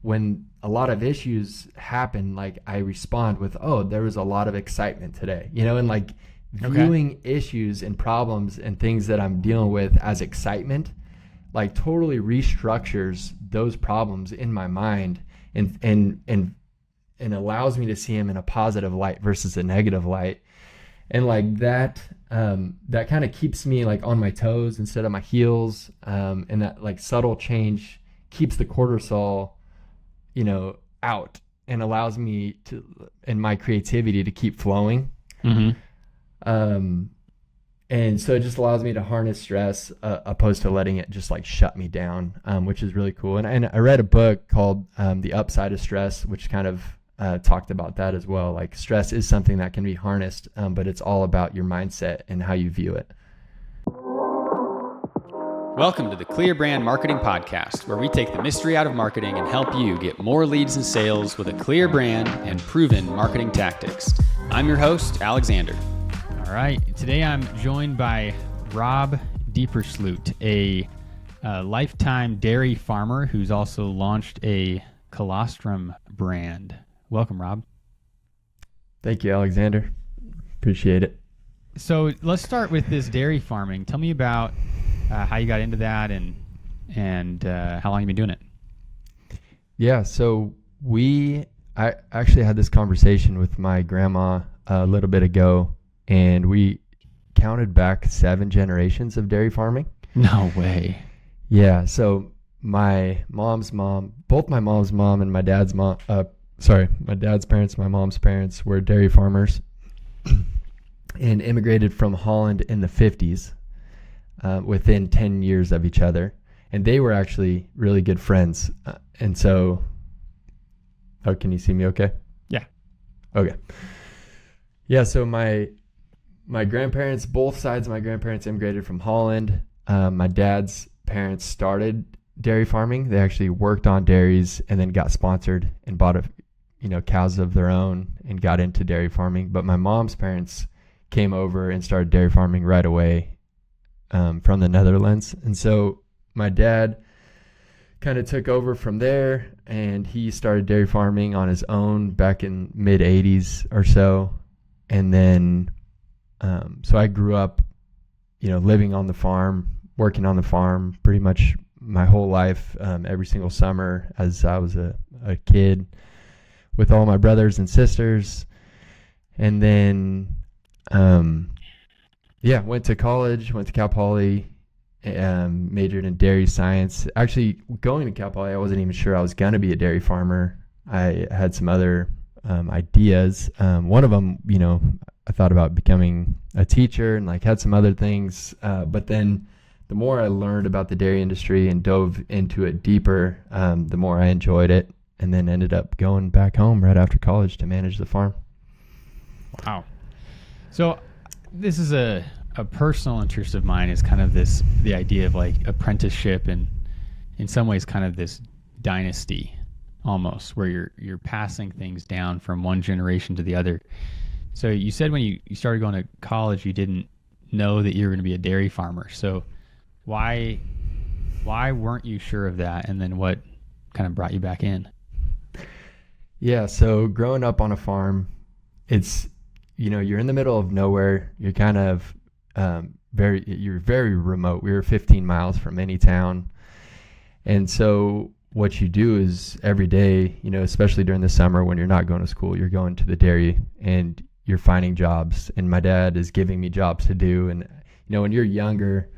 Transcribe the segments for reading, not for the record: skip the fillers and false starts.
when a lot of issues happen, like I respond with, oh, there was a lot of excitement today, and like viewing issues and problems and things that I'm dealing with as excitement, like totally restructures those problems in my mind and allows me to see them in a positive light versus a negative light. And like that kind of keeps me like on my toes instead of my heels. And that like subtle change keeps the cortisol, out and allows me to, and my creativity to keep flowing. Mm-hmm. And so it just allows me to harness stress opposed to letting it just like shut me down, which is really cool. And I read a book called The Upside of Stress, which kind of talked about that as well. Like stress is something that can be harnessed, but it's all about your mindset and how you view it. Welcome to the Clear Brand Marketing Podcast, where we take the mystery out of marketing and help you get more leads and sales with a clear brand and proven marketing tactics. I'm your host, Alexander. All right. Today I'm joined by Rob Diepersloot, a lifetime dairy farmer who's also launched a Colostrum brand. Welcome, Rob. Thank you, Alexander. Appreciate it. So let's start with this dairy farming. Tell me about how you got into that and how long you've been doing it. Yeah, so I actually had this conversation with my grandma a little bit ago, and we counted back 7 generations of dairy farming. No way. Yeah, so my mom's mom, both my mom's mom and my dad's mom, my dad's parents, my mom's parents were dairy farmers and immigrated from Holland in the 50s. Within 10 years of each other. And they were actually really good friends. And so, can you see me okay? Yeah. Okay. Yeah, so my grandparents, both sides of my grandparents immigrated from Holland. My dad's parents started dairy farming. They actually worked on dairies and then got sponsored and bought cows of their own and got into dairy farming. But my mom's parents came over and started dairy farming right away. From the Netherlands. And so my dad kind of took over from there, and he started dairy farming on his own back in mid 80s or so. And then, so I grew up, living on the farm, working on the farm pretty much my whole life, every single summer as I was a kid with all my brothers and sisters. And then, went to college, went to Cal Poly, majored in dairy science. Actually, going to Cal Poly, I wasn't even sure I was going to be a dairy farmer. I had some other ideas. One of them, I thought about becoming a teacher and had some other things. But then the more I learned about the dairy industry and dove into it deeper, the more I enjoyed it, and then ended up going back home right after college to manage the farm. Wow. So this is a personal interest of mine, is kind of the idea of apprenticeship, and in some ways kind of this dynasty almost, where you're passing things down from one generation to the other. So you said when you started going to college, you didn't know that you were going to be a dairy farmer. So why weren't you sure of that? And then what kind of brought you back in? Yeah. So growing up on a farm, it's, you're in the middle of nowhere. You're kind of you're very remote. We were 15 miles from any town. And so what you do is every day, especially during the summer when you're not going to school, you're going to the dairy and you're finding jobs. And my dad is giving me jobs to do. And, when you're younger,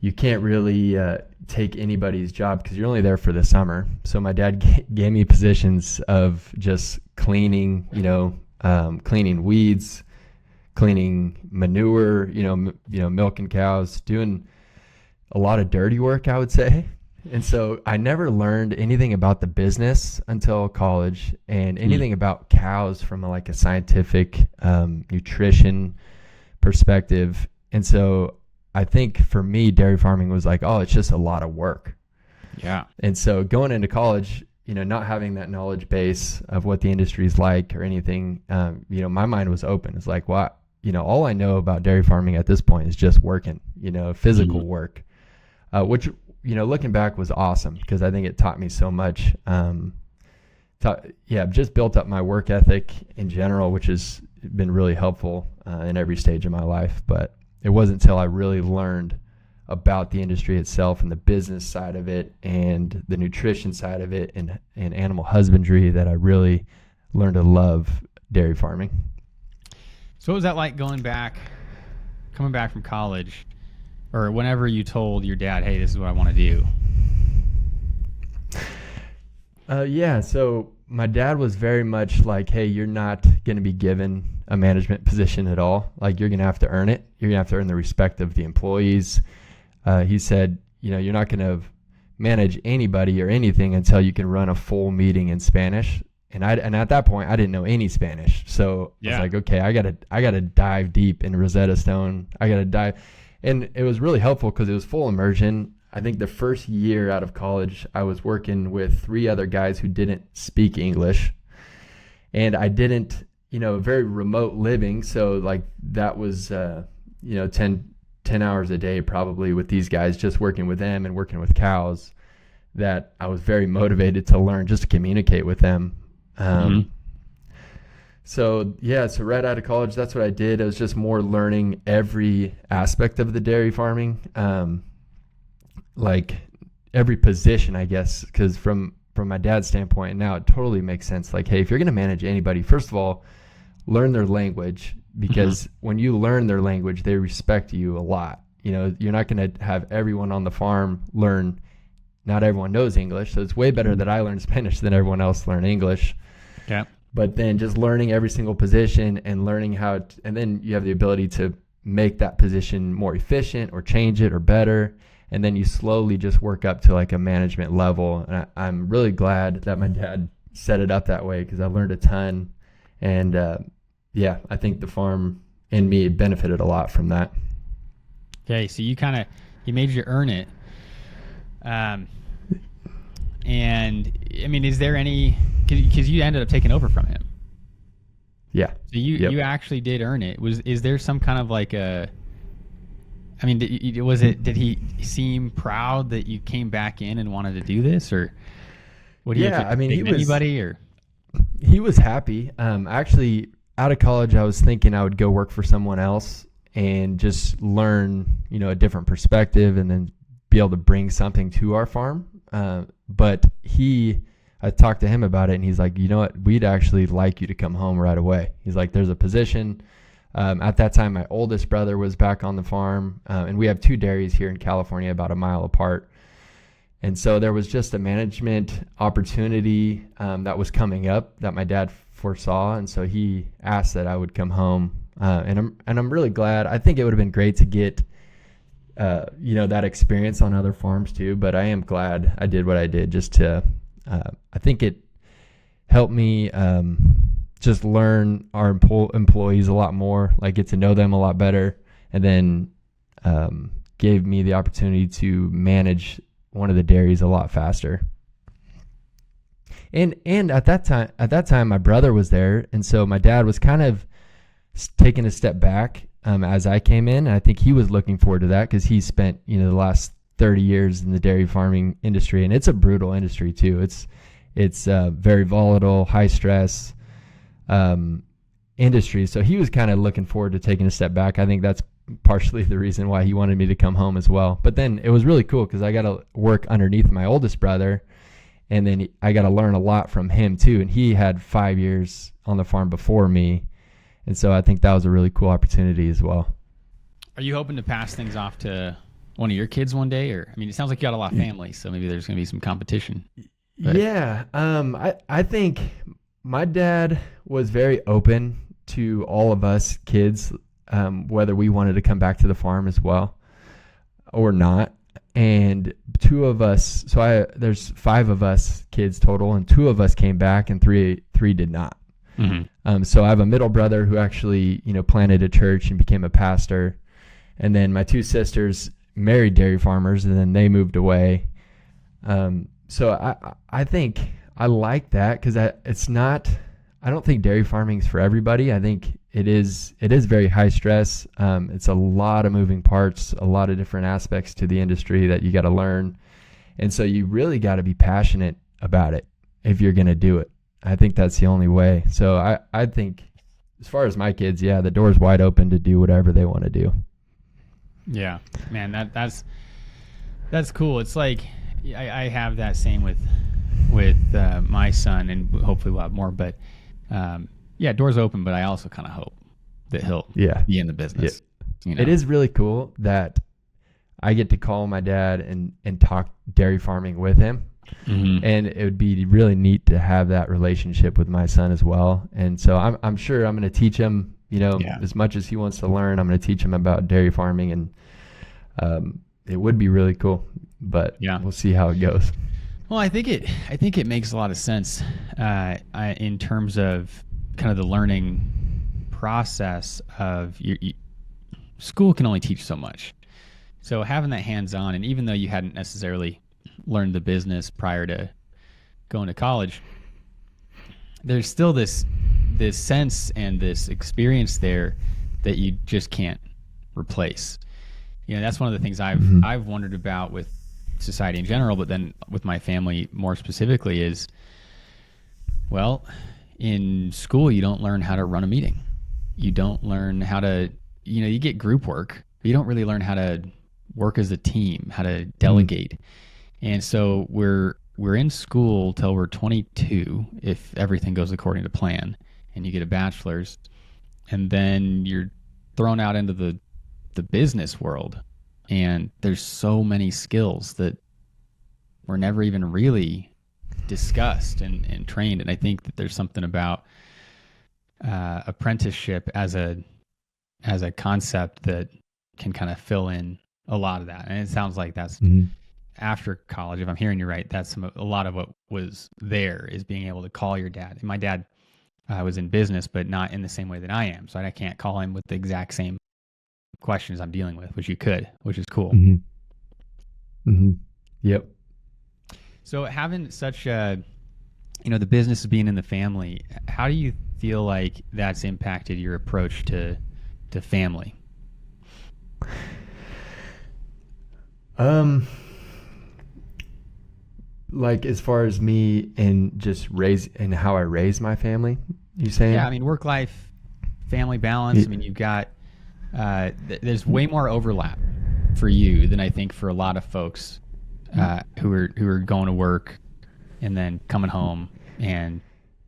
you can't really take anybody's job because you're only there for the summer. So my dad gave me positions of just cleaning, cleaning weeds, cleaning manure, milking cows, doing a lot of dirty work, I would say. And so I never learned anything about the business until college, and anything about cows from a scientific nutrition perspective. And so I think for me, dairy farming was it's just a lot of work. Yeah. And so going into college, not having that knowledge base of what the industry is like or anything, my mind was open. It's what, all I know about dairy farming at this point is just working, physical work, which looking back was awesome because I think it taught me so much. Just built up my work ethic in general, which has been really helpful in every stage of my life. But it wasn't until I really learned about the industry itself and the business side of it and the nutrition side of it and animal husbandry that I really learned to love dairy farming. So what was that like coming back from college, or whenever you told your dad, hey, this is what I want to do? So my dad was very much like, hey, you're not going to be given a management position at all. Like, you're going to have to earn it. You're going to have to earn the respect of the employees. He said, you're not going to manage anybody or anything until you can run a full meeting in Spanish. And at that point, I didn't know any Spanish. So I was like, okay, I gotta dive deep in Rosetta Stone. I gotta dive. And it was really helpful because it was full immersion. I think the first year out of college, I was working with 3 other guys who didn't speak English. And I didn't, very remote living. So like that was, 10 hours a day probably with these guys, just working with them and working with cows, that I was very motivated to learn just to communicate with them. So right out of college, that's what I did. It was just more learning every aspect of the dairy farming, like every position, I guess, because from my dad's standpoint, now it totally makes sense. Like, hey, if you're going to manage anybody, first of all, learn their language, because when you learn their language, they respect you a lot. You're not going to have everyone on the farm learn. Not everyone knows English, so it's way better that I learn Spanish than everyone else learn English. Yeah. But then just learning every single position and learning and then you have the ability to make that position more efficient or change it or better. And then you slowly just work up to like a management level. And I'm really glad that my dad set it up that way, because I learned a ton. And I think the farm and me benefited a lot from that. Okay, so he made you earn it. And I mean, is there any, because you ended up taking over from him. Yeah. So you actually did earn it. Is there some kind of like did he seem proud that you came back in and wanted to do this, or what do you he was happy. Actually out of college, I was thinking I would go work for someone else and just learn, a different perspective and then be able to bring something to our farm. But I talked to him about it, and he's like, you know what, we'd actually like you to come home right away. He's like, there's a position. At that time, my oldest brother was back on the farm, and we have 2 dairies here in California about a mile apart. And so there was just a management opportunity that was coming up that my dad foresaw. And so he asked that I would come home. And I'm really glad. I think it would have been great to get that experience on other farms too, but I am glad I did what I did just to, I think it helped me just learn our employees a lot more, like get to know them a lot better, and then gave me the opportunity to manage one of the dairies a lot faster. And at that time, my brother was there, and so my dad was kind of taking a step back as I came in. And I think he was looking forward to that because he spent the last 30 years in the dairy farming industry, and it's a brutal industry too. It's very volatile, high stress industry. So he was kind of looking forward to taking a step back. I think that's partially the reason why he wanted me to come home as well. But then it was really cool because I got to work underneath my oldest brother, and then I got to learn a lot from him too. And he had 5 years on the farm before me. And so I think that was a really cool opportunity as well. Are you hoping to pass things off to one of your kids one day? Or, I mean, it sounds like you got a lot of families, so maybe there's going to be some competition. But. Yeah. I think my dad was very open to all of us kids, whether we wanted to come back to the farm as well or not. And 2 of us, there's 5 of us kids total, and 2 of us came back and three did not. Mm-hmm. So I have a middle brother who actually, planted a church and became a pastor. And then my 2 sisters married dairy farmers, and then they moved away. So I think I like that because I don't think dairy farming is for everybody. I think it is very high stress. It's a lot of moving parts, a lot of different aspects to the industry that you got to learn. And so you really got to be passionate about it if you're going to do it. I think that's the only way. So I think as far as my kids, yeah, the door's wide open to do whatever they want to do. Yeah, man, that's cool. It's like I have that same with my son, and hopefully we'll have more. But yeah, door's open, but I also kind of hope that he'll be in the business. Yeah. It is really cool that I get to call my dad and talk dairy farming with him. Mm-hmm. And it would be really neat to have that relationship with my son as well. And so I'm sure I'm going to teach him, as much as he wants to learn, I'm going to teach him about dairy farming, and it would be really cool, but we'll see how it goes. Well, I think it makes a lot of sense in terms of kind of the learning process of school can only teach so much. So having that hands-on, and even though you hadn't necessarily learned the business prior to going to college, there's still this sense and this experience there that you just can't replace. That's one of the things I've wondered about with society in general, but then with my family more specifically is, well, in school you don't learn how to run a meeting. You don't learn how to, you get group work, but you don't really learn how to work as a team, how to delegate. And so we're in school till we're 22, if everything goes according to plan, and you get a bachelor's, and then you're thrown out into the business world, and there's so many skills that were never even really discussed and trained. And I think that there's something about apprenticeship as a concept that can kind of fill in a lot of that. And it sounds like that's after college, if I'm hearing you right, that's a lot of what was there is being able to call your dad. And my dad was in business, but not in the same way that I am. So I can't call him with the exact same questions I'm dealing with, which you could, which is cool. Mm-hmm. Mm-hmm. Yep. So having such the business being in the family, how do you feel like that's impacted your approach to family? Like as far as me and just and how I raise my family, you saying? Yeah, I mean, work-life, family balance. I mean, you've got, there's way more overlap for you than I think for a lot of folks who are going to work and then coming home, and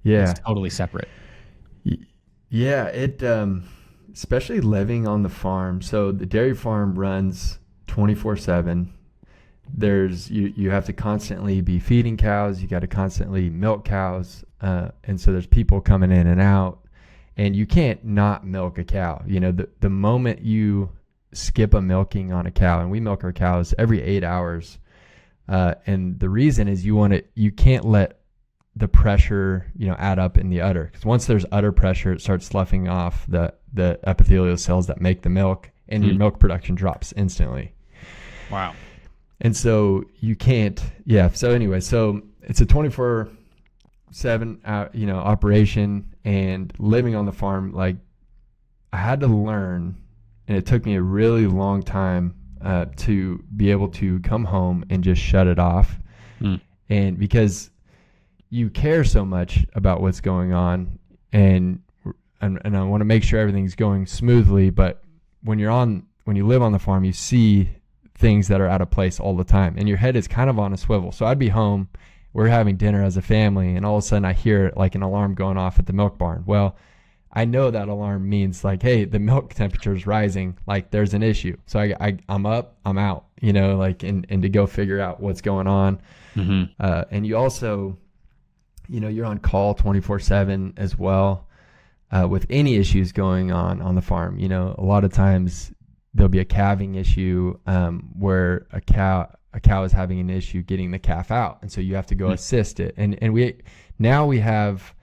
it's totally separate. Yeah, it especially living on the farm. So the dairy farm runs 24/7. There's you have to constantly be feeding cows. You got to constantly milk cows, and so there's people coming in and out, and you can't not milk a cow. The moment you skip a milking on a cow, and we milk our cows every 8 hours, and the reason is you can't let the pressure add up in the udder, because once there's udder pressure, it starts sloughing off the epithelial cells that make the milk, and your milk production drops instantly. Wow. And so you can't, so anyway, so it's a 24/7, operation, and living on the farm, like I had to learn, and it took me a really long time to be able to come home and just shut it off. And because you care so much about what's going on, and I want to make sure everything's going smoothly, but when you live on the farm, you see things that are out of place all the time, and your head is kind of on a swivel. So I'd be home, we're having dinner as a family, and all of a sudden I hear like an alarm going off at the milk barn. Well, I know that alarm means like, hey, the milk temperature is rising, like there's an issue. So I'm up, I'm out, and to go figure out what's going on. And you also, you're on call 24/7 as well, with any issues going on the farm. A lot of times there'll be a calving issue where a cow is having an issue getting the calf out, and so you have to go assist it. And we have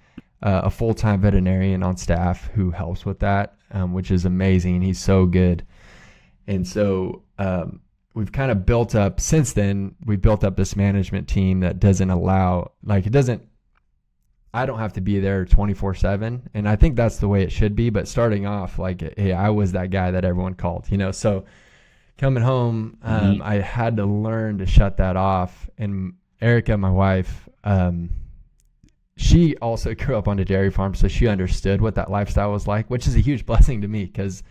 a full-time veterinarian on staff who helps with that, which is amazing. He's so good. And so we've kind of built up since then. We built up this management team that doesn't allow, I don't have to be there 24/7, and I think that's the way it should be. But starting off, hey, I was that guy that everyone called, so coming home, I had to learn to shut that off. And Erica, my wife, she also grew up on a dairy farm, so she understood what that lifestyle was like, which is a huge blessing to me because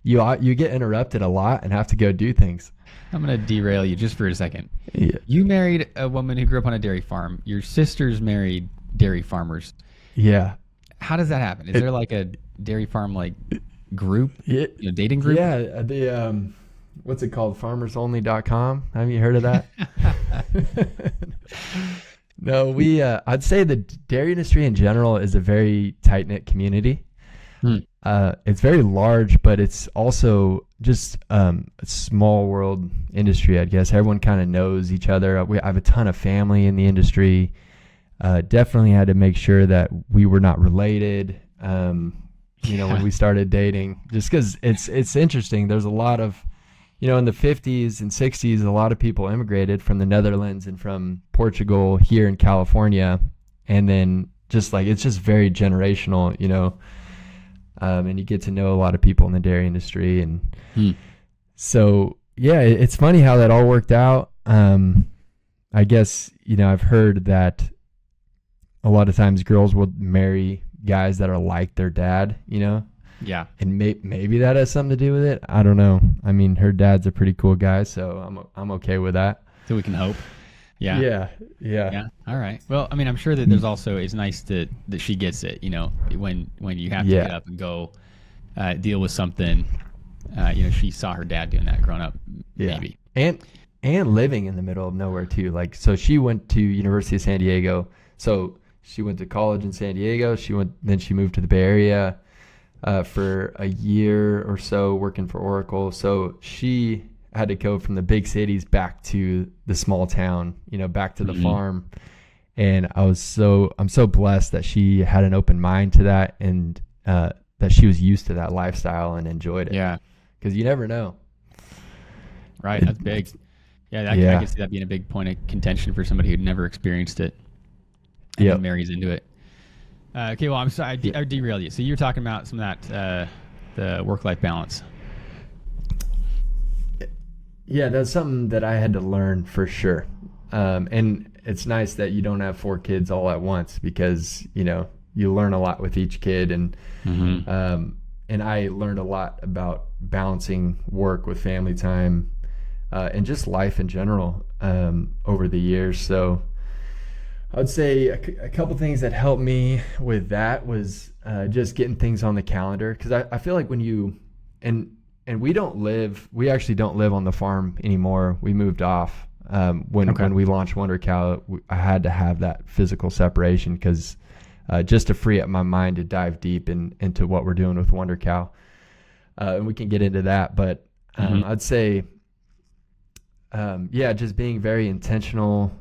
you get interrupted a lot and have to go do things. I'm going to derail you just for a second. Yeah. You married a woman who grew up on a dairy farm. Your sisters married dairy farmers. Yeah. How does that happen? Is there like a dairy farm like group, dating group? Yeah, the what's it called? FarmersOnly.com. Have you heard of that? No, I'd say the dairy industry in general is a very tight-knit community. It's very large, but it's also just a small world industry, I guess. Everyone kind of knows each other. I have a ton of family in the industry. Definitely had to make sure that we were not related, when we started dating, just because it's interesting. There's a lot of, in the 50s and 60s, a lot of people immigrated from the Netherlands and from Portugal here in California. And then just like, it's just very generational, and you get to know a lot of people in the dairy industry. And so, yeah, it's funny how that all worked out. I guess, I've heard that a lot of times girls will marry guys that are like their dad, Yeah. And maybe that has something to do with it. I don't know. I mean, her dad's a pretty cool guy, so I'm okay with that. So we can hope. Yeah. Yeah. Yeah. All right. Well, I mean, I'm sure that there's also, it's nice that she gets it, when you have to get up and go deal with something. She saw her dad doing that growing up, maybe. And living in the middle of nowhere too. Like, so she went to University of San Diego. So she went to college in San Diego. Then she moved to the Bay Area for a year or so working for Oracle. So she had to go from the big cities back to the small town, back to the farm. And I'm so blessed that she had an open mind to that and that she was used to that lifestyle and enjoyed it. Yeah. Because you never know. Right. That's big. Yeah. I can see that being a big point of contention for somebody who'd never experienced it and then marries into it. Okay. Well, I'm sorry. I derailed you. So you're talking about some of that, the work-life balance. Yeah, that's something that I had to learn for sure. And it's nice that you don't have 4 kids all at once because, you learn a lot with each kid. And I learned a lot about balancing work with family time and just life in general over the years. So I would say a couple things that helped me with that was just getting things on the calendar. Because I feel like when you and we actually don't live on the farm anymore. We moved off when we launched WonderCow. I had to have that physical separation because just to free up my mind to dive deep into what we're doing with WonderCow. And we can get into that, but I'd say, just being very intentional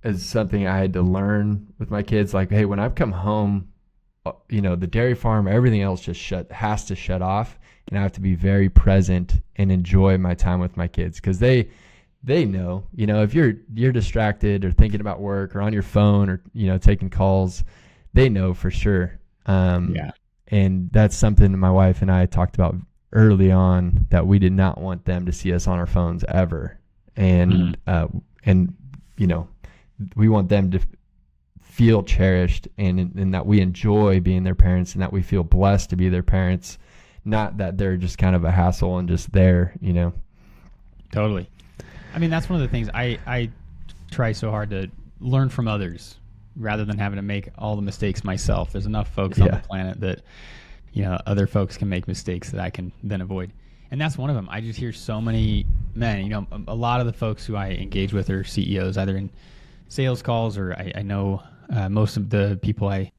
is something I had to learn with my kids. Like, hey, when I've come home, the dairy farm, everything else just has to shut off. And I have to be very present and enjoy my time with my kids because they know, if you're distracted or thinking about work or on your phone or, taking calls, they know for sure. And that's something my wife and I talked about early on that we did not want them to see us on our phones ever. And, we want them to feel cherished and that we enjoy being their parents and that we feel blessed to be their parents. Not that they're just kind of a hassle and just there, Totally. I mean, that's one of the things I try so hard to learn from others rather than having to make all the mistakes myself. There's enough folks on the planet that, other folks can make mistakes that I can then avoid. And that's one of them. I just hear so many men, a lot of the folks who I engage with are CEOs, either in sales calls or I know most of the people I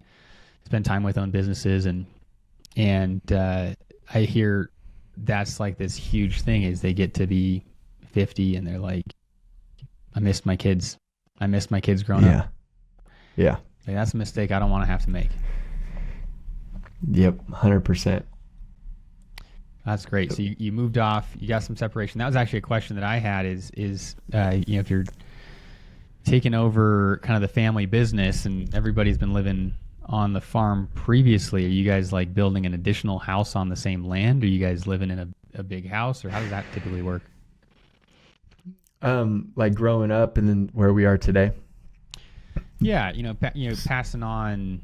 spend time with own businesses and I hear that's like this huge thing is they get to be 50 and they're like, I missed my kids growing up. Yeah. Like, that's a mistake I don't want to have to make. Yep. 100%. That's great. So you moved off, you got some separation. That was actually a question that I had is if you're taking over kind of the family business and everybody's been living on the farm previously, are you guys like building an additional house on the same land? Are you guys living in a big house, or how does that typically work? Like growing up and then where we are today. Yeah, passing on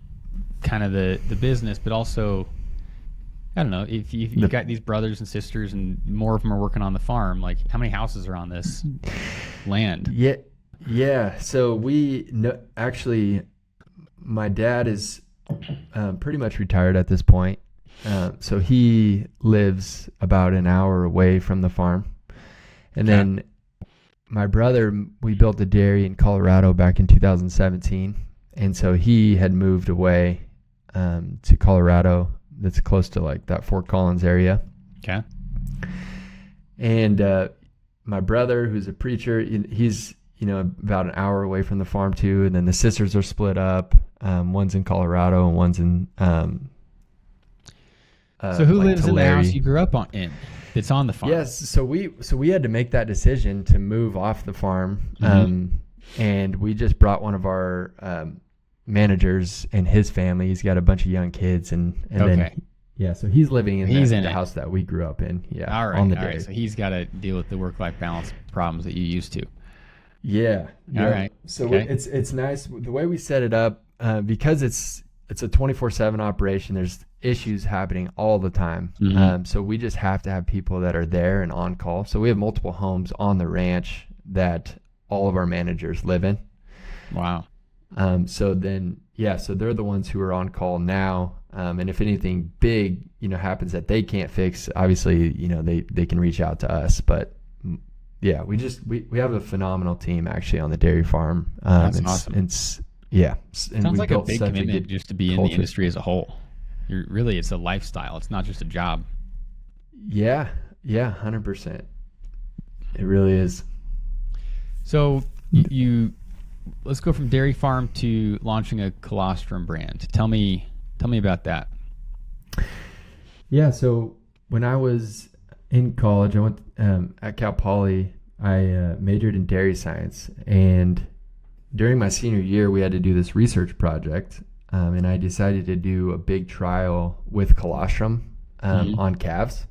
kind of the business, but also, I don't know, if you've got these brothers and sisters and more of them are working on the farm, like how many houses are on this land? Yeah. So actually, my dad is pretty much retired at this point. So he lives about an hour away from the farm. And then my brother, we built a dairy in Colorado back in 2017. And so he had moved away to Colorado. That's close to like that Fort Collins area. Okay. And my brother, who's a preacher, he's, about an hour away from the farm too. And then the sisters are split up. One's in Colorado and one's in... so who lives in the house you grew up in? It's on the farm. Yes. So we had to make that decision to move off the farm. And we just brought one of our managers and his family. He's got a bunch of young kids and then so he's living in the house that we grew up in. Yeah. All right. On the all day. right. So he's got to deal with the work-life balance problems that you used to. Yeah. All right. So it's nice the way we set it up because it's a 24/7 operation. There's issues happening all the time. So we just have to have people that are there and on call. So we have multiple homes on the ranch that all of our managers live in. Wow. So they're the ones who are on call now. And if anything big, happens that they can't fix, obviously, they can reach out to us. But yeah, we have a phenomenal team actually on the dairy farm. That's awesome. Sounds like a big commitment just to be in the industry as a whole. It's a lifestyle. It's not just a job. Yeah, 100%. It really is. So let's go from dairy farm to launching a colostrum brand. Tell me about that. Yeah, so when I was in college, I went at Cal Poly. I majored in dairy science, and during my senior year, we had to do this research project, and I decided to do a big trial with colostrum on calves.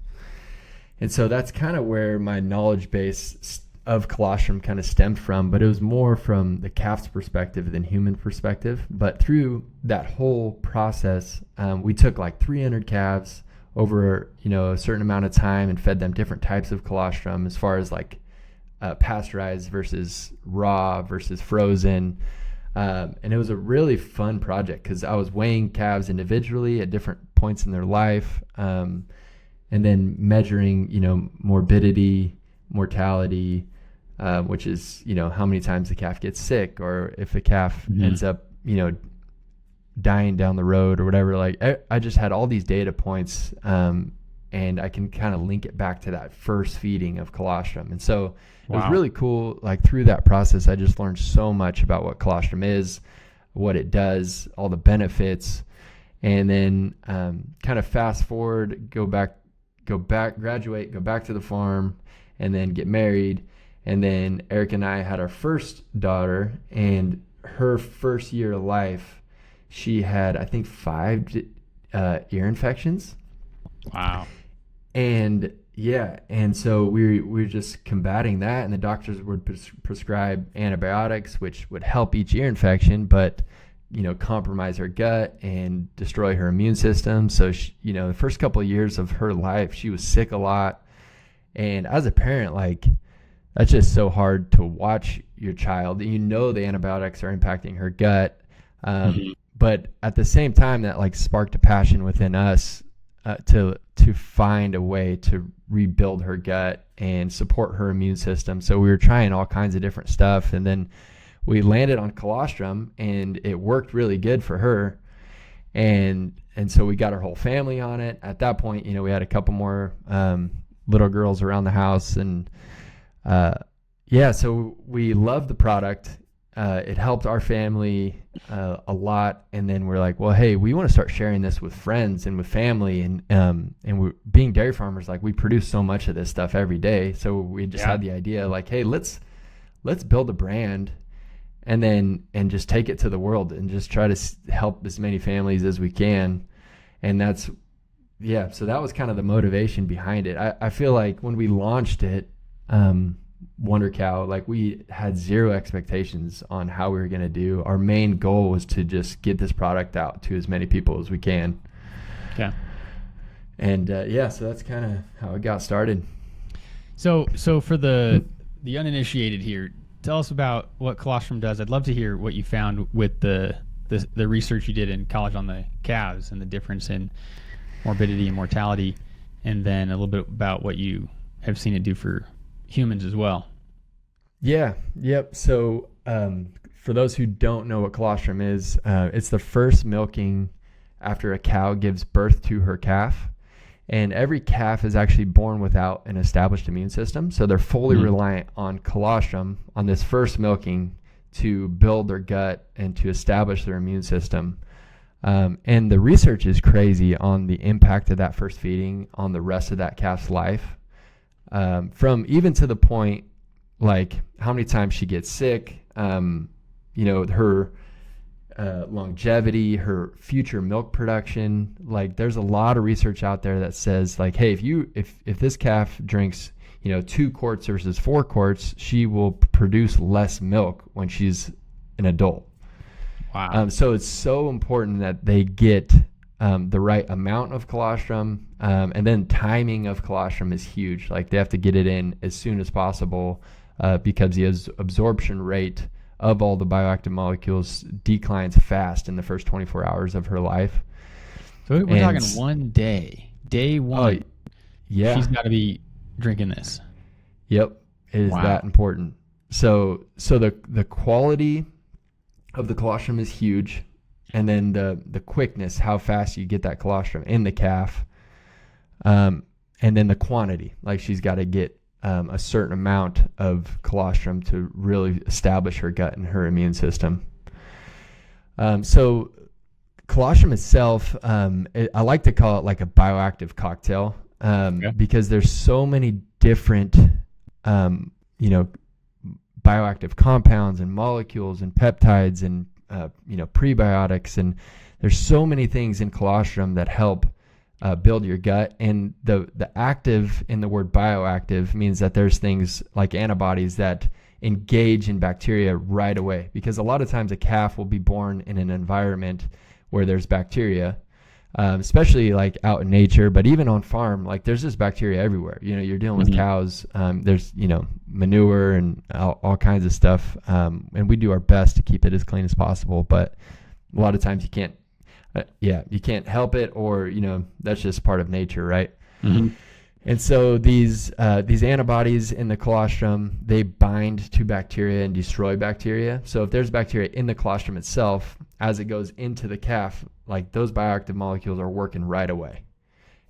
And so that's kind of where my knowledge base of colostrum kind of stemmed from, but it was more from the calf's perspective than human perspective. But through that whole process, we took like 300 calves over, a certain amount of time and fed them different types of colostrum as far as like pasteurized versus raw versus frozen. And it was a really fun project because I was weighing calves individually at different points in their life, and then measuring, morbidity, mortality, which is, how many times the calf gets sick, or if the calf ends up, dying down the road or whatever. Like I just had all these data points, and I can kind of link it back to that first feeding of colostrum. And so it was really cool. Like through that process, I just learned so much about what colostrum is, what it does, all the benefits, and then kind of fast forward, go back, graduate, go back to the farm, and then get married. And then Eric and I had our first daughter, and her first year of life, she had, I think, 5 ear infections. Wow. And so we were just combating that, and the doctors would prescribe antibiotics, which would help each ear infection, but compromise her gut and destroy her immune system. So she, the first couple of years of her life, she was sick a lot. And as a parent, like, that's just so hard to watch your child. The antibiotics are impacting her gut. But at the same time, that like sparked a passion within us to find a way to rebuild her gut and support her immune system. So we were trying all kinds of different stuff, and then we landed on colostrum, and it worked really good for her. And so we got our whole family on it. At that point, we had a couple more little girls around the house, and so we loved the product. It helped our family a lot, and then we're like, well, hey, we want to start sharing this with friends and with family, and we're being dairy farmers, like we produce so much of this stuff every day. So we just had the idea, like, hey, let's build a brand, and just take it to the world and just try to help as many families as we can. And that's so that was kind of the motivation behind it. I feel like when we launched it, WonderCow, like we had zero expectations on how we were going to do. Our main goal was to just get this product out to as many people as we can. Okay. And so that's kind of how it got started. So for the uninitiated here, tell us about what Colostrum does. I'd love to hear what you found with the research you did in college on the calves and the difference in morbidity and mortality, and then a little bit about what you have seen it do for humans as well. Yeah. Yep. So for those who don't know what colostrum is, it's the first milking after a cow gives birth to her calf. And every calf is actually born without an established immune system. So they're fully reliant on colostrum, on this first milking, to build their gut and to establish their immune system. And the research is crazy on the impact of that first feeding on the rest of that calf's life. From even to the point, like how many times she gets sick, her longevity, her future milk production. Like there's a lot of research out there that says like, hey, if this calf drinks 2 quarts versus 4 quarts, she will produce less milk when she's an adult. Wow. So it's so important that they get the right amount of colostrum, and then timing of colostrum is huge. Like they have to get it in as soon as possible because the absorption rate of all the bioactive molecules declines fast in the first 24 hours of her life. So we're talking one day. Day one. Yeah. She's got to be drinking this. Yep. It is that important. So the quality of the colostrum is huge. And then the quickness, how fast you get that colostrum in the calf. And then the quantity, like she's got to get a certain amount of colostrum to really establish her gut and her immune system. So colostrum itself, I like to call it like a bioactive cocktail because there's so many different, bioactive compounds and molecules and peptides and, prebiotics. And there's so many things in colostrum that help build your gut. And the active in the word bioactive means that there's things like antibodies that engage in bacteria right away, because a lot of times a calf will be born in an environment where there's bacteria, especially like out in nature, but even on farm, like there's just bacteria everywhere. You're dealing with cows, there's manure and all kinds of stuff, and we do our best to keep it as clean as possible, but a lot of times you can't you can't help it, or that's just part of nature, right? And so these antibodies in the colostrum, they bind to bacteria and destroy bacteria. So if there's bacteria in the colostrum itself, as it goes into the calf, like those bioactive molecules are working right away.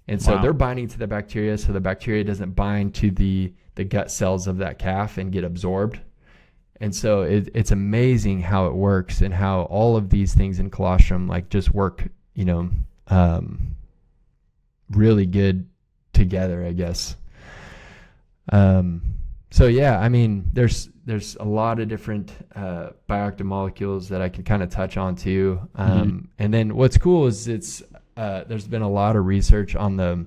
And so they're binding to the bacteria, so the bacteria doesn't bind to the gut cells of that calf and get absorbed. And so it's amazing how it works and how all of these things in colostrum like just work, really good together, I guess. So yeah, I mean, there's a lot of different bioactive molecules that I can kind of touch on too. And then what's cool is there's been a lot of research on the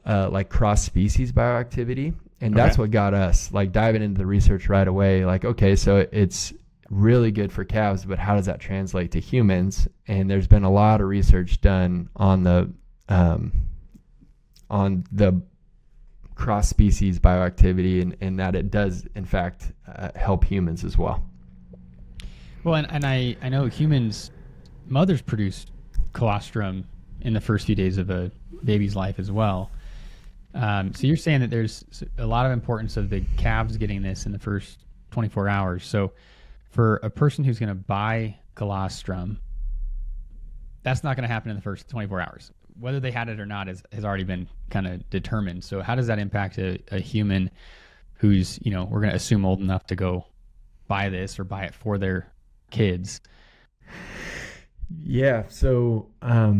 like cross species bioactivity. And that's what got us like diving into the research right away. Like, okay, so it's really good for calves, but how does that translate to humans? And there's been a lot of research done on the cross species bioactivity, and that it does in fact help humans as well. Well, and I know mothers produce colostrum in the first few days of a baby's life as well. So you're saying that there's a lot of importance of the calves getting this in the first 24 hours. So for a person who's going to buy colostrum, that's not going to happen in the first 24 hours. Whether they had it or not has already been kind of determined. So how does that impact a human who's, we're going to assume old enough to go buy this or buy it for their kids? Yeah. So, I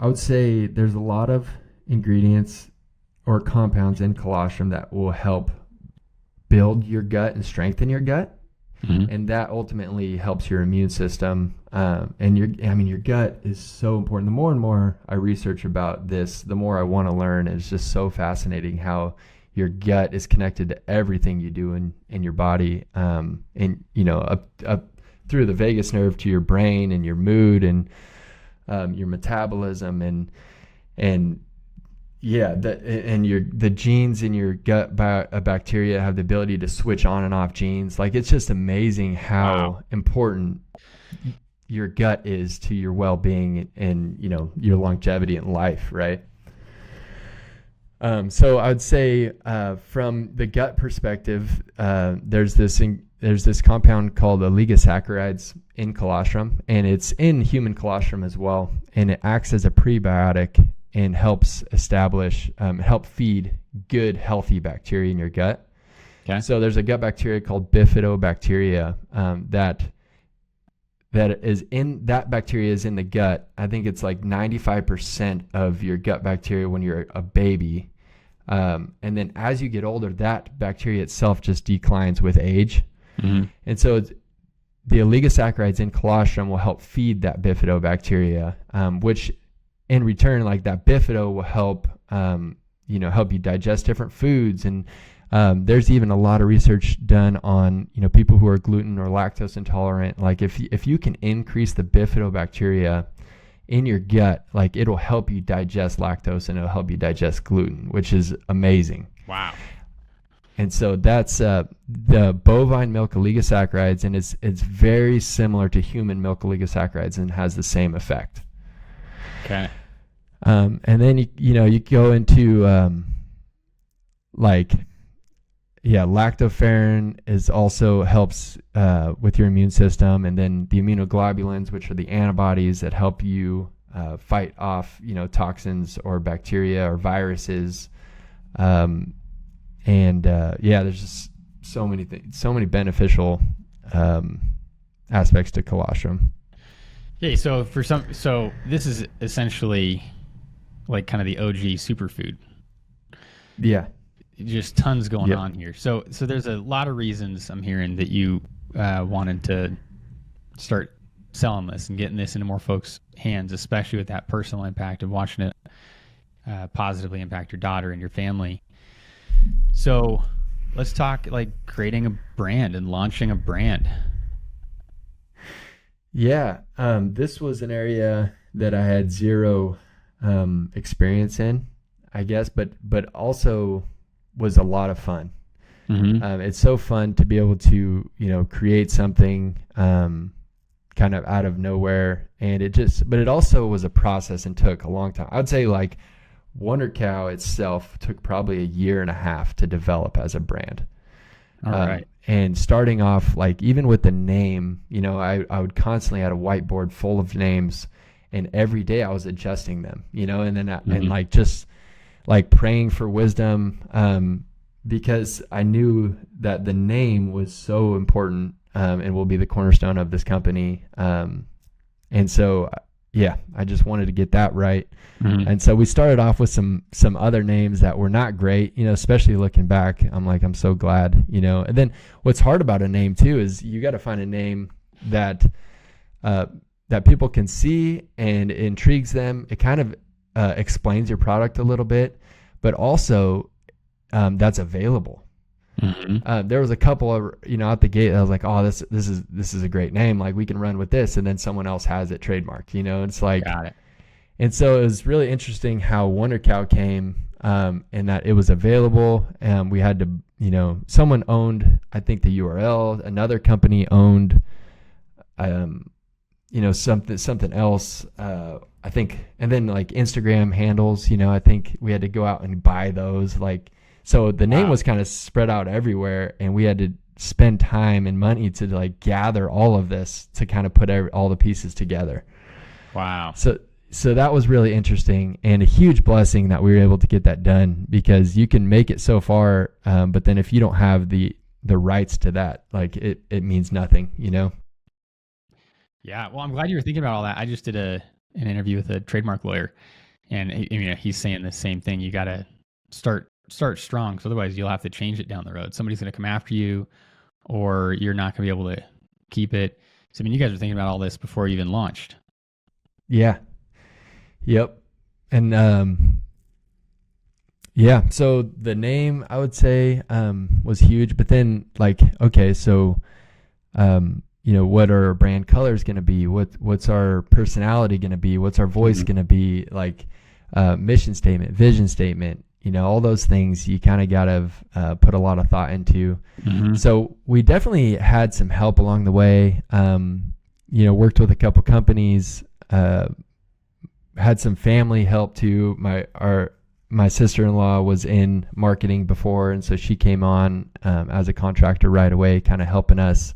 would say there's a lot of ingredients or compounds in colostrum that will help build your gut and strengthen your gut. And that ultimately helps your immune system. And your gut is so important. The more and more I research about this, the more I want to learn. It's just so fascinating how your gut is connected to everything you do in your body, and up through the vagus nerve to your brain and your mood and your metabolism and the genes in your gut bacteria have the ability to switch on and off genes. Like, it's just amazing how important your gut is to your well-being and your longevity in life, right? So I would say from the gut perspective, there's this compound called oligosaccharides in colostrum, and it's in human colostrum as well, and it acts as a prebiotic and helps help feed good, healthy bacteria in your gut. Okay. So there's a gut bacteria called bifidobacteria that bacteria is in the gut. I think it's like 95% of your gut bacteria when you're a baby. And then as you get older, that bacteria itself just declines with age. Mm-hmm. And so the oligosaccharides in colostrum will help feed that bifidobacteria, which in return, like that bifido will help you digest different foods. And there's even a lot of research done on people who are gluten or lactose intolerant. Like if you can increase the bifidobacteria in your gut, like it'll help you digest lactose and it'll help you digest gluten, which is amazing. Wow. And so that's the bovine milk oligosaccharides, and it's very similar to human milk oligosaccharides and has the same effect. Okay. And then you go into lactoferrin is also helps with your immune system, and then the immunoglobulins, which are the antibodies that help you fight off toxins or bacteria or viruses. There's just so many things, so many beneficial aspects to colostrum. Yeah. So this is essentially like kind of the OG superfood. Yeah. Just tons going on here. So there's a lot of reasons I'm hearing that you wanted to start selling this and getting this into more folks' hands, especially with that personal impact of watching it positively impact your daughter and your family. So let's talk like creating a brand and launching a brand. Yeah. This was an area that I had zero experience in, I guess, but also was a lot of fun. Mm-hmm. It's so fun to be able to create something kind of out of nowhere, and but it also was a process and took a long time. I would say like WonderCow itself took probably 1.5 years to develop as a brand. All right. And starting off, like even with the name, I would constantly have a whiteboard full of names, and every day I was adjusting them, and then and like just like praying for wisdom, because I knew that the name was so important and will be the cornerstone of this company. And so, I just wanted to get that right. Mm-hmm. And so we started off with some other names that were not great, especially looking back. I'm so glad, and then what's hard about a name too is you got to find a name that people can see and intrigues them. It kind of explains your product a little bit, but also that's available. Mm-hmm. There was a couple of out the gate I was like, oh, this is a great name, like we can run with this, and then someone else has it trademarked. It's like, got it. And so it was really interesting how WonderCow came, and that it was available, and we had to someone owned, I think, the URL, another company owned something else, I think, and then like Instagram handles, I think we had to go out and buy those, like, so the name was kind of spread out everywhere, and we had to spend time and money to like gather all of this to kind of put all the pieces together. Wow. So that was really interesting and a huge blessing that we were able to get that done, because you can make it so far, but then if you don't have the rights to that, like it means nothing, Yeah, well, I'm glad you were thinking about all that. I just did an interview with a trademark lawyer, and he's saying the same thing. You got to start strong, because otherwise you'll have to change it down the road. Somebody's going to come after you, or you're not going to be able to keep it. So, you guys were thinking about all this before you even launched. Yeah. Yep. And Yeah. So the name, I would say, was huge. But then, like, okay, so, what are our brand colors going to be? What's our personality going to be? What's our voice going to be? Like, mission statement, vision statement, all those things you kind of got to put a lot of thought into. So we definitely had some help along the way. Worked with a couple companies, had some family help too. My sister-in-law was in marketing before, and so she came on as a contractor right away, kind of helping us.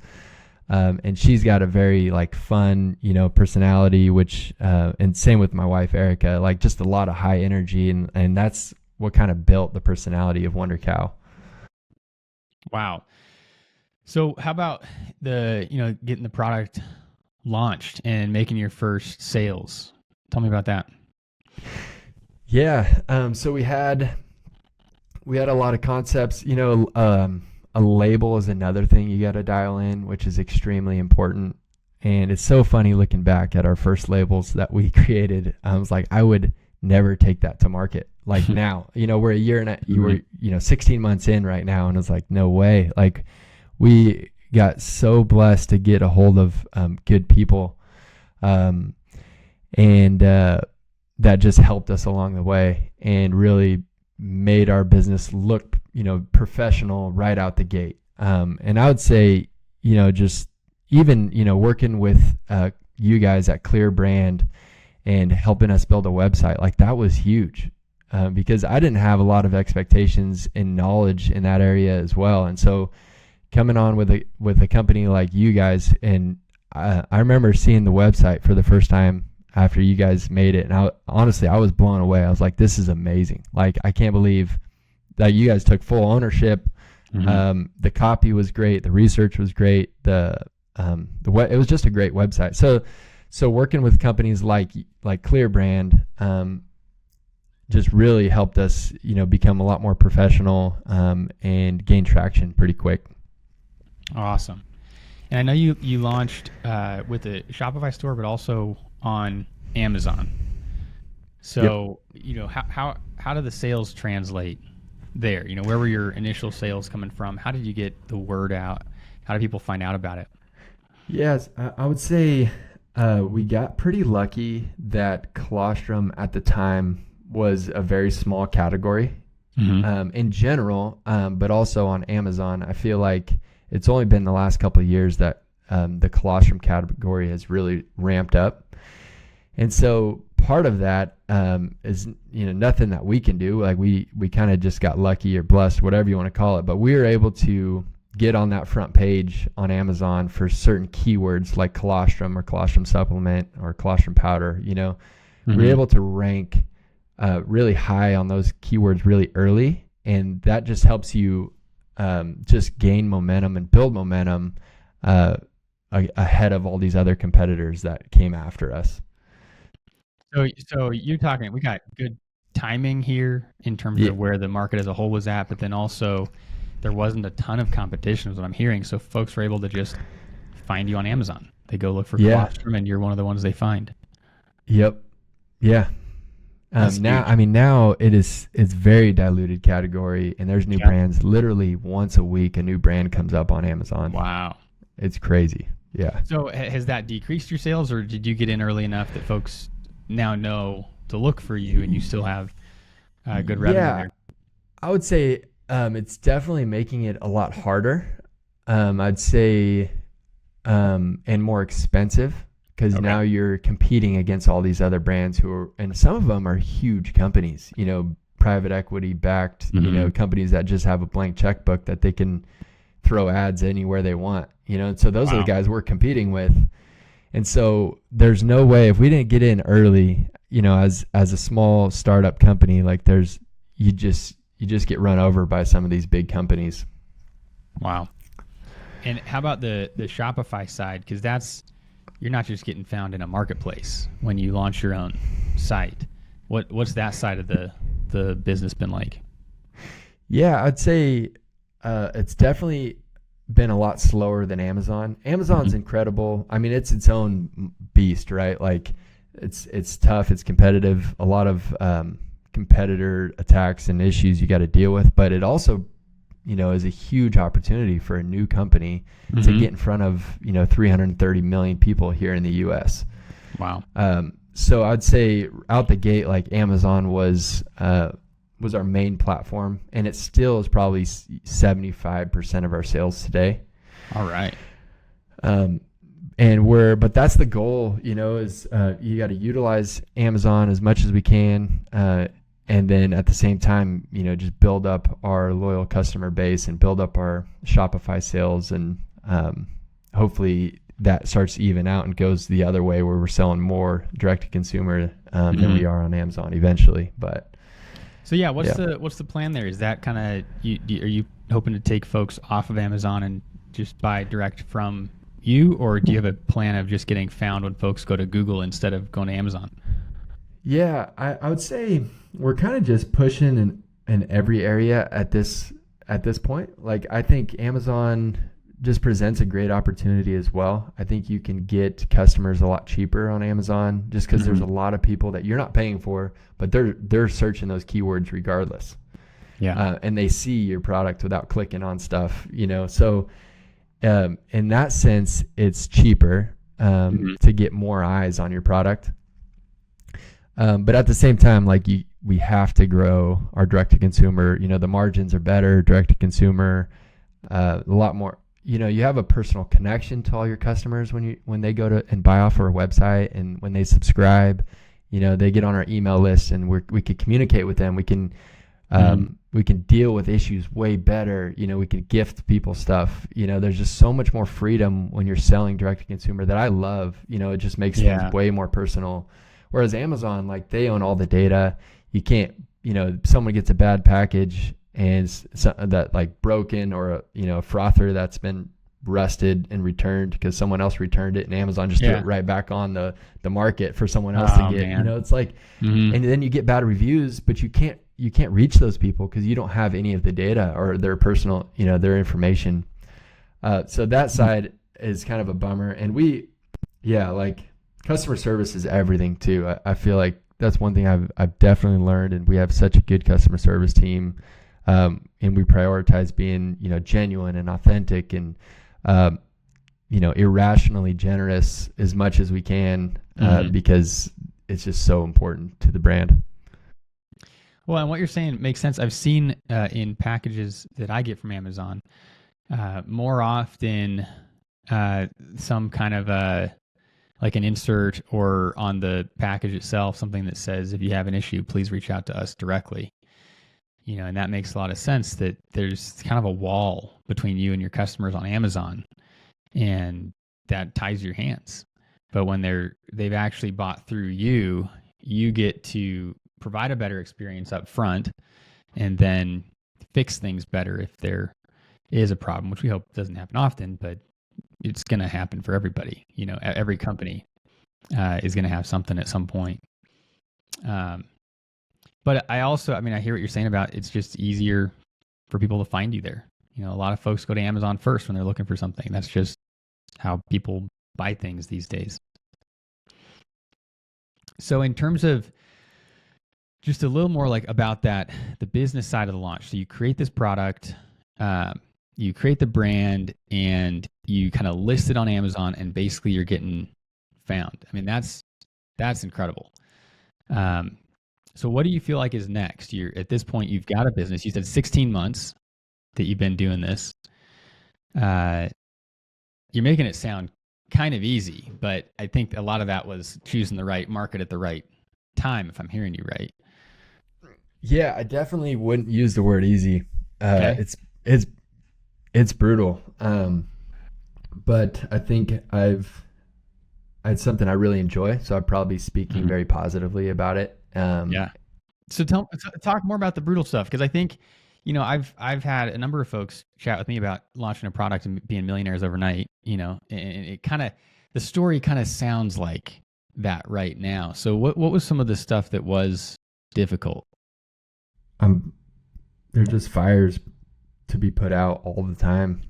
And she's got a very fun, personality, which, and same with my wife, Erica, just a lot of high energy. And that's what kind of built the personality of WonderCow. Wow. So how about getting the product launched and making your first sales? Tell me about that. Yeah. So we had a lot of concepts, a label is another thing you got to dial in, which is extremely important. And it's so funny looking back at our first labels that we created. I was like, I would never take that to market. Like now, we're a year and you were, 16 months in right now. And it's like, no way. Like we got so blessed to get a hold of good people. And that just helped us along the way and really made our business look professional right out the gate. And I would say, just even, working with you guys at Clear Brand and helping us build a website, that was huge because I didn't have a lot of expectations and knowledge in that area as well. And so coming on with a company like you guys, and I remember seeing the website for the first time after you guys made it. And honestly, I was blown away. I was like, this is amazing. I can't believe that you guys took full ownership. The copy was great. The research was great. It was just a great website. So working with companies like Clear Brand, just really helped us, become a lot more professional, and gain traction pretty quick. Awesome. And I know you launched with a Shopify store, but also on Amazon. So, yep. How did the sales translate there? Where were your initial sales coming from? How did you get the word out? How did people find out about it? Yes, I would say we got pretty lucky that colostrum at the time was a very small category in general, but also on Amazon. I feel like it's only been the last couple of years that the colostrum category has really ramped up. And so part of that is nothing that we can do. We kind of just got lucky or blessed, whatever you want to call it. But we were able to get on that front page on Amazon for certain keywords like colostrum or colostrum supplement or colostrum powder. We're able to rank really high on those keywords really early, and that just helps you just gain momentum and build momentum ahead of all these other competitors that came after us. So you're talking, we got good timing here in terms of where the market as a whole was at, but then also there wasn't a ton of competition is what I'm hearing. So folks were able to just find you on Amazon. They go look for colostrum and you're one of the ones they find. Yep. Yeah. Now it's very diluted category, and there's new brands. Literally once a week, a new brand comes up on Amazon. Wow. It's crazy. Yeah. So has that decreased your sales, or did you get in early enough that folks now know to look for you and you still have good revenue there? I would say it's definitely making it a lot harder. I'd say and more expensive because now you're competing against all these other brands and some of them are huge companies, private equity backed, companies that just have a blank checkbook that they can throw ads anywhere they want, and so those are the guys we're competing with. And so there's no way, if we didn't get in early, as a small startup company, you just get run over by some of these big companies. Wow. And how about the Shopify side? Because you're not just getting found in a marketplace when you launch your own site. What's that side of the business been like? Yeah, I'd say it's definitely been a lot slower than Amazon. Amazon's incredible. I mean, it's its own beast, right? It's tough. It's competitive. A lot of competitor attacks and issues you got to deal with, but it also, is a huge opportunity for a new company to get in front of, 330 million people here in the US. Wow. So I'd say out the gate, like Amazon was our main platform, and it still is probably 75% of our sales today. All right. But that's the goal, is you got to utilize Amazon as much as we can. And then at the same time, just build up our loyal customer base and build up our Shopify sales. And hopefully that starts to even out and goes the other way where we're selling more direct to consumer than we are on Amazon eventually. But so yeah, what's the plan there? Is that kind of, are you hoping to take folks off of Amazon and just buy direct from you, or do you have a plan of just getting found when folks go to Google instead of going to Amazon? Yeah, I would say we're kind of just pushing in every area at this point. Like, I think Amazon just presents a great opportunity as well. I think you can get customers a lot cheaper on Amazon just because there's a lot of people that you're not paying for, but they're searching those keywords regardless. Yeah. And they see your product without clicking on stuff, So in that sense, it's cheaper to get more eyes on your product. But at the same time, like we have to grow our direct to consumer. The margins are better direct to consumer, a lot more. You have a personal connection to all your customers when they go to and buy off our website, and when they subscribe, they get on our email list, and we can communicate with them. We can deal with issues way better. We can gift people stuff. There's just so much more freedom when you're selling direct to consumer that I love. It just makes things way more personal. Whereas Amazon, like, they own all the data. You can't, someone gets a bad package and that like broken, or a frother that's been rusted and returned because someone else returned it, and Amazon just threw it right back on the market for someone else to get. Man. It's like, and then you get bad reviews, but you can't reach those people because you don't have any of the data or their personal, their information. So that side is kind of a bummer. And like, customer service is everything too. I feel like that's one thing I've definitely learned, and we have such a good customer service team, and we prioritize being genuine and authentic and irrationally generous as much as we can, because it's just so important to the brand. Well, and what you're saying makes sense. I've seen in packages that I get from Amazon more often some kind of like an insert, or on the package itself, something that says, if you have an issue, please reach out to us directly. And that makes a lot of sense, that there's kind of a wall between you and your customers on Amazon, and that ties your hands. But when they've actually bought through you, you get to provide a better experience up front, and then fix things better if there is a problem, which we hope doesn't happen often, but it's going to happen for everybody. Every company is going to have something at some point. But I hear what you're saying about it's just easier for people to find you there. A lot of folks go to Amazon first when they're looking for something. That's just how people buy things these days. So in terms of just a little more like about that, the business side of the launch. So you create this product, you create the brand, and you kind of list it on Amazon, and basically you're getting found. I mean, that's incredible. So what do you feel like is next? At this point, you've got a business. You said 16 months that you've been doing this. You're making it sound kind of easy, but I think a lot of that was choosing the right market at the right time, if I'm hearing you right. Yeah, I definitely wouldn't use the word easy. Okay. It's brutal. But I think it's something I really enjoy, so I'd probably be speaking very positively about it. Yeah. So talk more about the brutal stuff, because I think, I've had a number of folks chat with me about launching a product and being millionaires overnight, and it the story kind of sounds like that right now. So what was some of the stuff that was difficult? There's just fires to be put out all the time,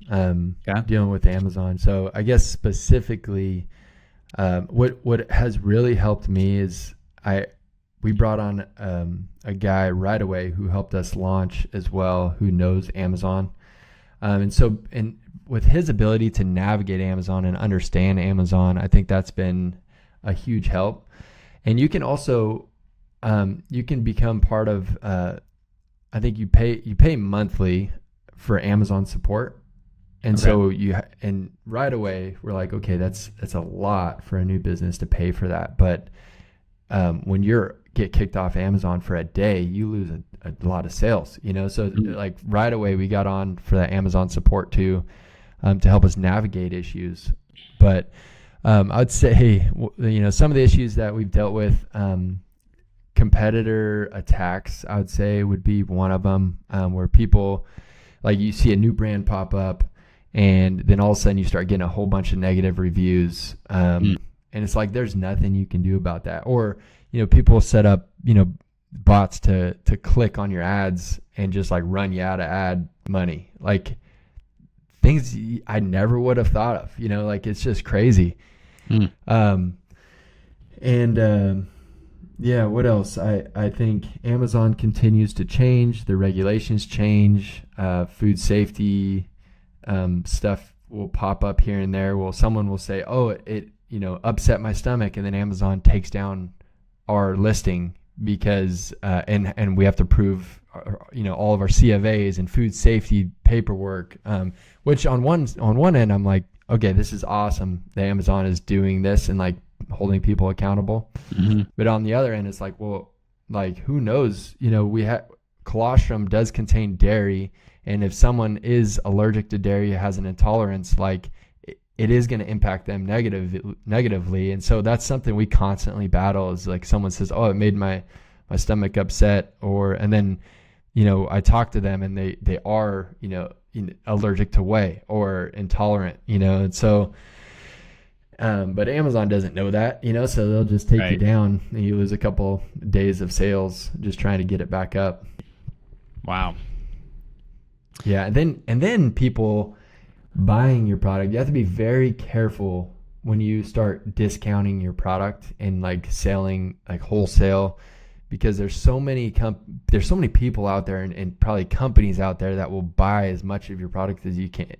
dealing with Amazon. So I guess specifically, what has really helped me is we brought on a guy right away who helped us launch as well, who knows Amazon. And with his ability to navigate Amazon and understand Amazon, I think that's been a huge help. And you can also, you can become part of, I think you pay monthly for Amazon support. And so and right away we're like, okay, that's a lot for a new business to pay for that. But when you get kicked off Amazon for a day, you lose a lot of sales, So like right away we got on for that Amazon support too, to help us navigate issues. But I'd say, some of the issues that we've dealt with, competitor attacks, I would say would be one of them, where people, like you see a new brand pop up and then all of a sudden you start getting a whole bunch of negative reviews. And it's like, there's nothing you can do about that. Or, people set up, bots to click on your ads and just like run you out of ad money. Like things I never would have thought of, like it's just crazy. Yeah, what else? I think Amazon continues to change. The regulations change. Food safety stuff will pop up here and there. Well, someone will say, oh, it upset my stomach, and then Amazon takes down our listing because and we have to prove all of our CFAs and food safety paperwork, which on one end I'm like, okay, this is awesome that Amazon is doing this and holding people accountable. But on the other end, it's like, well, who knows? Colostrum does contain dairy, and if someone is allergic to dairy, has an intolerance, it is going to impact them negatively. And so that's something we constantly battle, is someone says, oh, it made my stomach upset, and then I talk to them and they are allergic to whey or intolerant, and so but Amazon doesn't know that, so they'll just take you down and you lose a couple days of sales just trying to get it back up. Wow. Yeah. And then people buying your product, you have to be very careful when you start discounting your product and selling wholesale, because there's so many people out there and probably companies out there that will buy as much of your product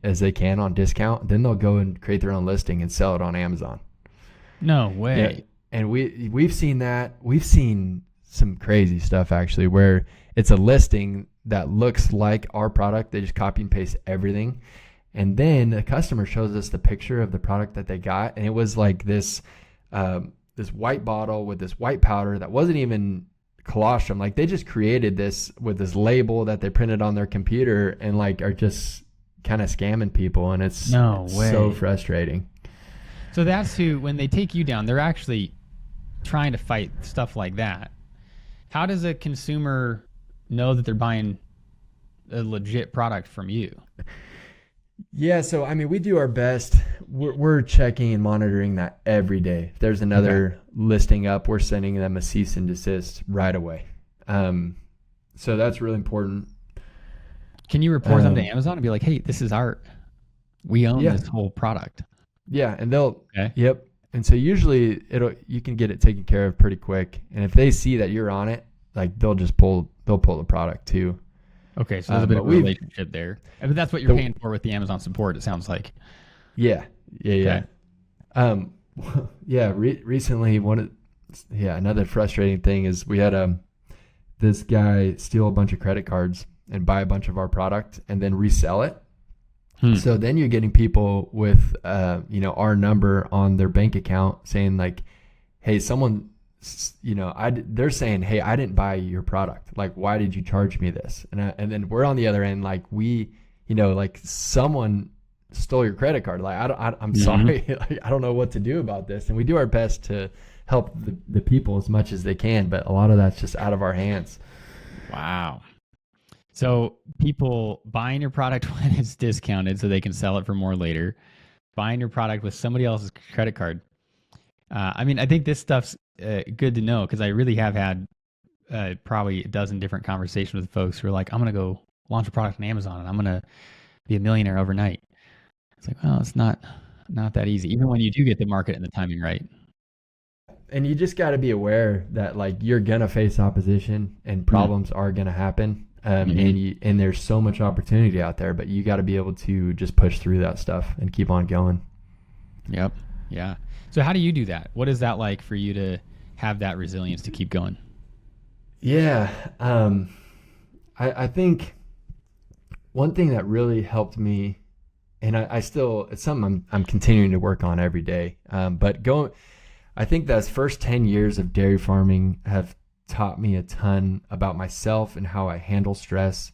as they can on discount. Then they'll go and create their own listing and sell it on Amazon. No way. Yeah. And we've seen that. We've seen some crazy stuff actually, where it's a listing that looks like our product. They just copy and paste everything. And then the customer shows us the picture of the product that they got, and it was this white bottle with this white powder that wasn't even colostrum. They just created this with this label that they printed on their computer and are just kind of scamming people, and it's so frustrating. So that's when they take you down, they're actually trying to fight stuff like that. How does a consumer know that they're buying a legit product from you? Yeah, so we do our best. We're checking and monitoring that every day. If there's another listing up, we're sending them a cease and desist right away. So that's really important. Can you report them to Amazon and be like, hey, this is we own this whole product? Yeah, and they'll yep. And so usually you can get it taken care of pretty quick. And if they see that you're on it, they'll pull the product too. Okay, so there's a bit of a relationship there. But that's what you're paying for with the Amazon support, it sounds like. Yeah. Recently, another frustrating thing is we had this guy steal a bunch of credit cards and buy a bunch of our product and then resell it. So then you're getting people with our number on their bank account saying hey, someone, they're saying, hey, I didn't buy your product. Why did you charge me this? And then we're on the other end, someone stole your credit card. I'm sorry. I don't know what to do about this. And we do our best to help the people as much as they can, but a lot of that's just out of our hands. Wow. So people buying your product when it's discounted so they can sell it for more later, buying your product with somebody else's credit card. I think this stuff's good to know, because I really have had probably a dozen different conversations with folks who are like, I'm going to go launch a product on Amazon and I'm going to be a millionaire overnight. It's well, it's not that easy, even when you do get the market and the timing right. and you just got to be aware that like you're gonna face opposition and problems are gonna happen, and there's so much opportunity out there, but you got to be able to just push through that stuff and keep on going. Yep. Yeah. So how do you do that? What is that like for you to have that resilience to keep going? Yeah. I think one thing that really helped me, and I still, it's something I'm continuing to work on every day. I think those first 10 years of dairy farming have taught me a ton about myself and how I handle stress.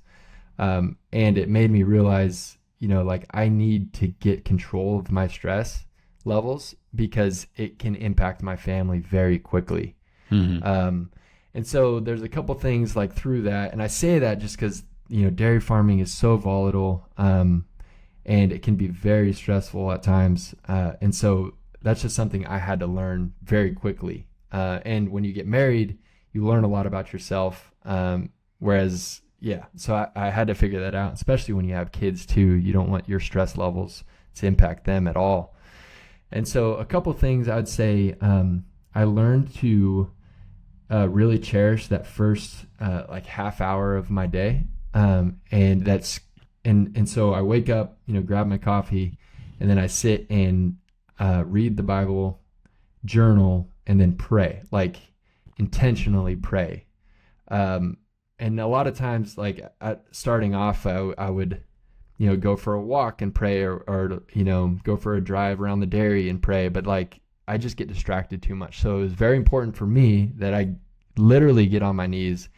And it made me realize, like I need to get control of my stress levels because it can impact my family very quickly. And so there's a couple things like through that. And I say that just because, dairy farming is so volatile, and it can be very stressful at times. And so that's just something I had to learn very quickly. And when you get married, you learn a lot about yourself. So I had to figure that out, especially when you have kids too. You don't want your stress levels to impact them at all. And so a couple things I'd say, I learned to really cherish that first like half hour of my day. And so I wake up, grab my coffee, and then I sit and read the Bible, journal, and then pray, like intentionally pray. And a lot of times, like starting off, I would, go for a walk and pray, or go for a drive around the dairy and pray. But like, I just get distracted too much. So it was very important for me that I literally get on my knees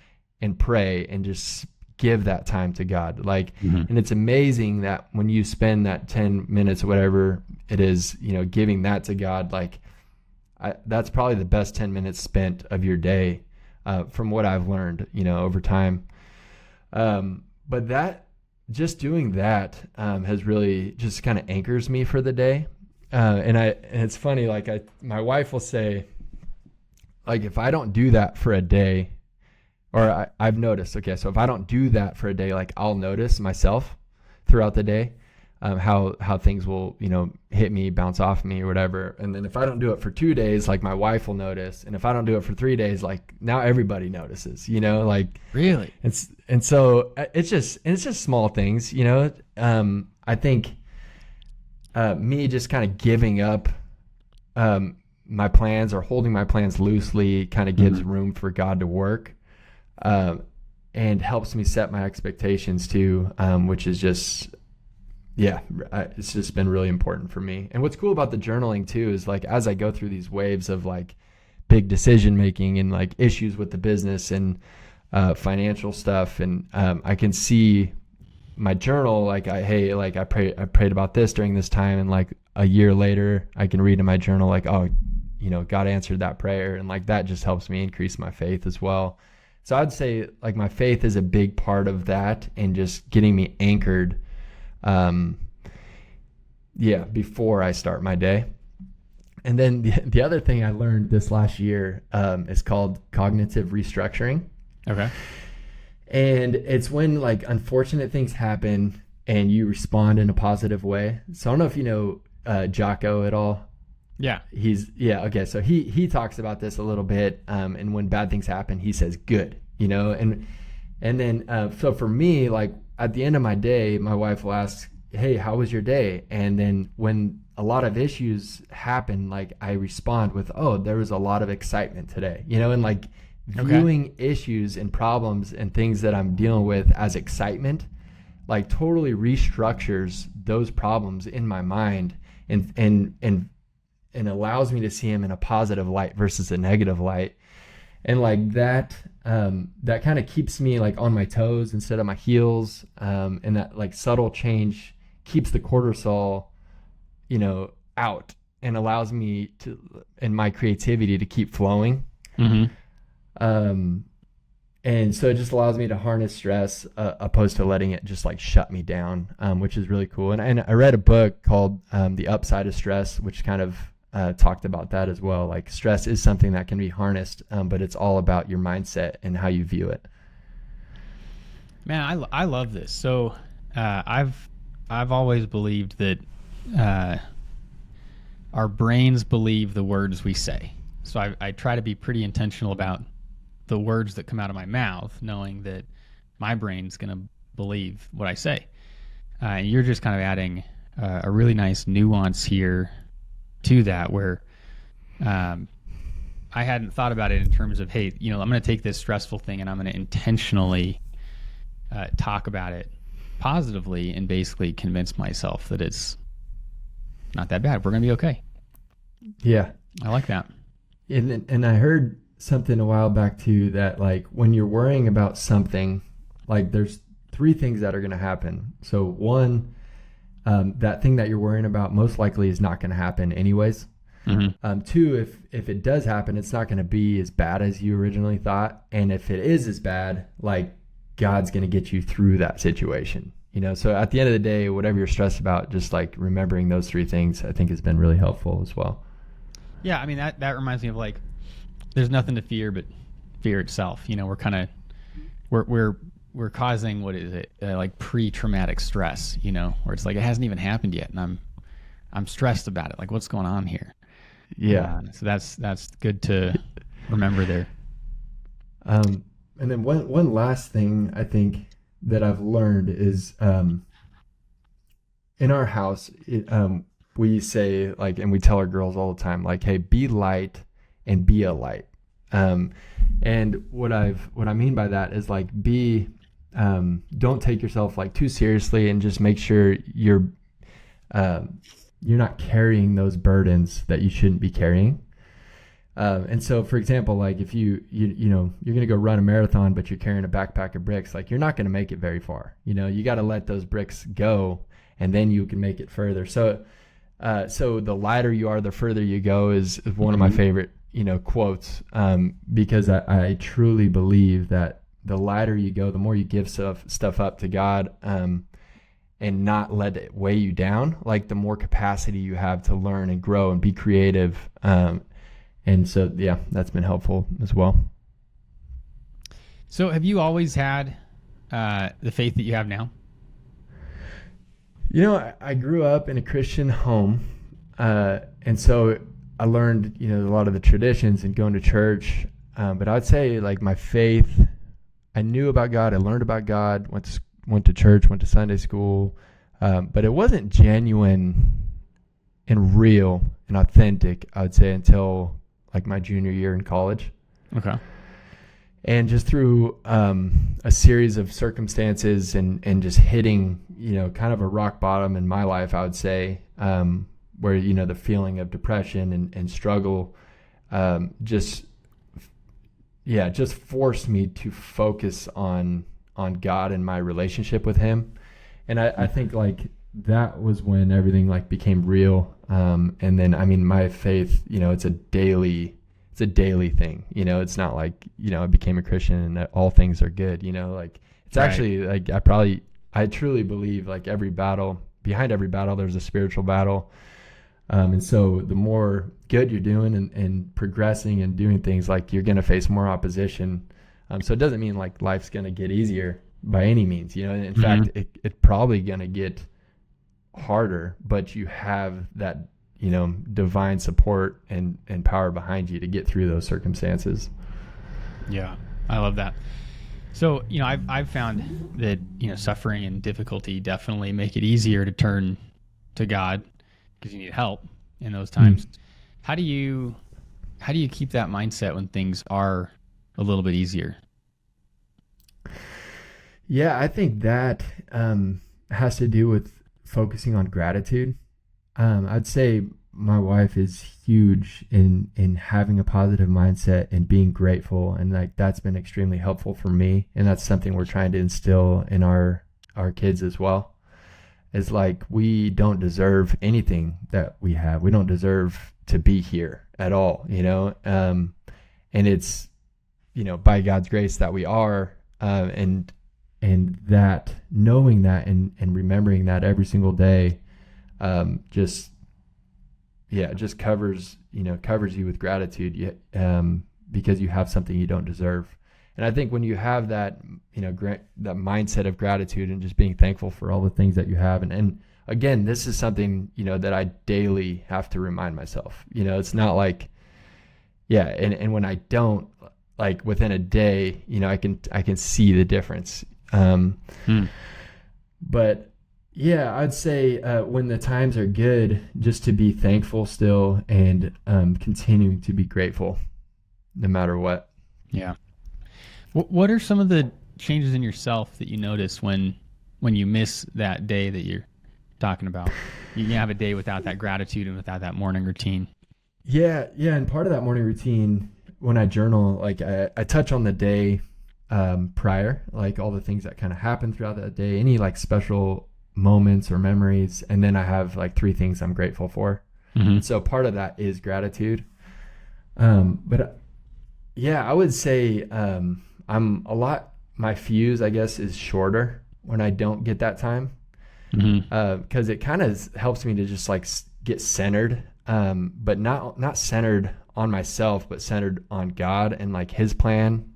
and pray and just give that time to God. Like, and it's amazing that when you spend that 10 minutes or whatever it is, giving that to God, like that's probably the best 10 minutes spent of your day, from what I've learned, over time. But that, just doing that, has really just kind of anchors me for the day. And it's funny, like my wife will say, like, if I don't do that for a day, or I've noticed, okay, so if I don't do that for a day, like I'll notice myself throughout the day, how things will, hit me, bounce off me or whatever. And then if I don't do it for 2 days, like my wife will notice. And if I don't do it for 3 days, like now everybody notices, like really. And so it's just small things, I think, me just kind of giving up, my plans or holding my plans loosely kind of gives room for God to work, and helps me set my expectations too, which is just, it's just been really important for me. And what's cool about the journaling too is like, as I go through these waves of like big decision making and like issues with the business and financial stuff, and I can see my journal, like I prayed about this during this time, and like a year later I can read in my journal like, oh, God answered that prayer, and like that just helps me increase my faith as well. So I'd say like my faith is a big part of that, and just getting me anchored before I start my day. And then the other thing I learned this last year is called cognitive restructuring. Okay. And it's when like unfortunate things happen and you respond in a positive way. So I don't know if you know Jocko at all. Yeah. Okay. So he talks about this a little bit. And when bad things happen, he says good, and then so for me, like at the end of my day, my wife will ask, hey, how was your day? And then when a lot of issues happen, like I respond with, oh, there was a lot of excitement today, and like viewing issues and problems and things that I'm dealing with as excitement, like totally restructures those problems in my mind and allows me to see them in a positive light versus a negative light. And like that kind of keeps me like on my toes instead of my heels. And that like subtle change keeps the cortisol, out, and allows me to, and my creativity to keep flowing. And so it just allows me to harness stress, opposed to letting it just like shut me down, which is really cool. And I read a book called The Upside of Stress, which kind of talked about that as well. Like stress is something that can be harnessed, but it's all about your mindset and how you view it. Man, I love this. So I've always believed that our brains believe the words we say. So I try to be pretty intentional about the words that come out of my mouth, knowing that my brain's going to believe what I say. And you're just kind of adding a really nice nuance here to that, where I hadn't thought about it in terms of, hey, I'm going to take this stressful thing and I'm going to intentionally talk about it positively and basically convince myself that it's not that bad. We're going to be okay. Yeah. I like that. And I heard something a while back too, that like when you're worrying about something, like there's 3 things that are going to happen. So one, that thing that you're worrying about most likely is not going to happen anyways. Mm-hmm. 2, if it does happen, it's not going to be as bad as you originally thought. And if it is as bad, like God's going to get you through that situation. So at the end of the day, whatever you're stressed about, just like remembering those 3 things, I think has been really helpful as well. Yeah, I mean that reminds me of like, there's nothing to fear but fear itself. We're kind of we're causing, what is it, like pre-traumatic stress. Where it's like it hasn't even happened yet, and I'm stressed about it. Like, what's going on here? Yeah. So that's good to remember there. And then one last thing I think that I've learned is in our house, we say, like, and we tell our girls all the time, like, hey, be light and be a light. And what I mean by that is like, don't take yourself like too seriously, and just make sure you're not carrying those burdens that you shouldn't be carrying. And so, for example, like if you're going to go run a marathon, but you're carrying a backpack of bricks, like you're not going to make it very far. You got to let those bricks go, and then you can make it further. So the lighter you are, the further you go is one of my favorite, quotes, because I truly believe that the lighter you go, the more you give stuff up to God, and not let it weigh you down, like the more capacity you have to learn and grow and be creative. And so, yeah, that's been helpful as well. So have you always had the faith that you have now? I grew up in a Christian home. And so I learned, a lot of the traditions and going to church. But I'd say like my faith, I knew about God. I learned about God, went to church, went to Sunday school. But it wasn't genuine and real and authentic, I would say, until like my junior year in college. Okay. And just through a series of circumstances and just hitting, kind of a rock bottom in my life, I would say, where, the feeling of depression and struggle just forced me to focus on God and my relationship with Him. And I think like that was when everything like became real. And then, I mean, my faith, it's a daily thing. It's not like, I became a Christian and that all things are good, like it's right. Actually like I truly believe like behind every battle, there's a spiritual battle. And so the more good you're doing and progressing and doing things, like you're going to face more opposition. So it doesn't mean like life's going to get easier by any means, in fact, it's probably going to get harder, but you have that, divine support and power behind you to get through those circumstances. Yeah, I love that. So, I've found that, suffering and difficulty definitely make it easier to turn to God because you need help in those times. How do you keep that mindset when things are a little bit easier? Yeah, I think that has to do with focusing on gratitude. I'd say my wife is huge in having a positive mindset and being grateful, and like that's been extremely helpful for me, and that's something we're trying to instill in our kids as well. It's like we don't deserve anything that we have. We don't deserve to be here at all, and it's by God's grace that we are, and that knowing that and remembering that every single day just covers you with gratitude, because you have something you don't deserve. And I think when you have that, that mindset of gratitude and just being thankful for all the things that you have. And again, this is something, that I daily have to remind myself. It's not like, Yeah. And when I don't, like within a day, I can see the difference. But yeah, I'd say when the times are good, just to be thankful still and continuing to be grateful no matter what. Yeah. What are some of the changes in yourself that you notice when you miss that day that you're talking about? You can have a day without that gratitude and without that morning routine. Yeah. And part of that morning routine, when I journal, like I touch on the day prior, like all the things that kind of happen throughout that day, any like special moments or memories. And then I have like 3 things I'm grateful for. Mm-hmm. So part of that is gratitude. But yeah, I would say my fuse, I guess, is shorter when I don't get that time. Because it kind of helps me to just like get centered, but not centered on myself, but centered on God and like his plan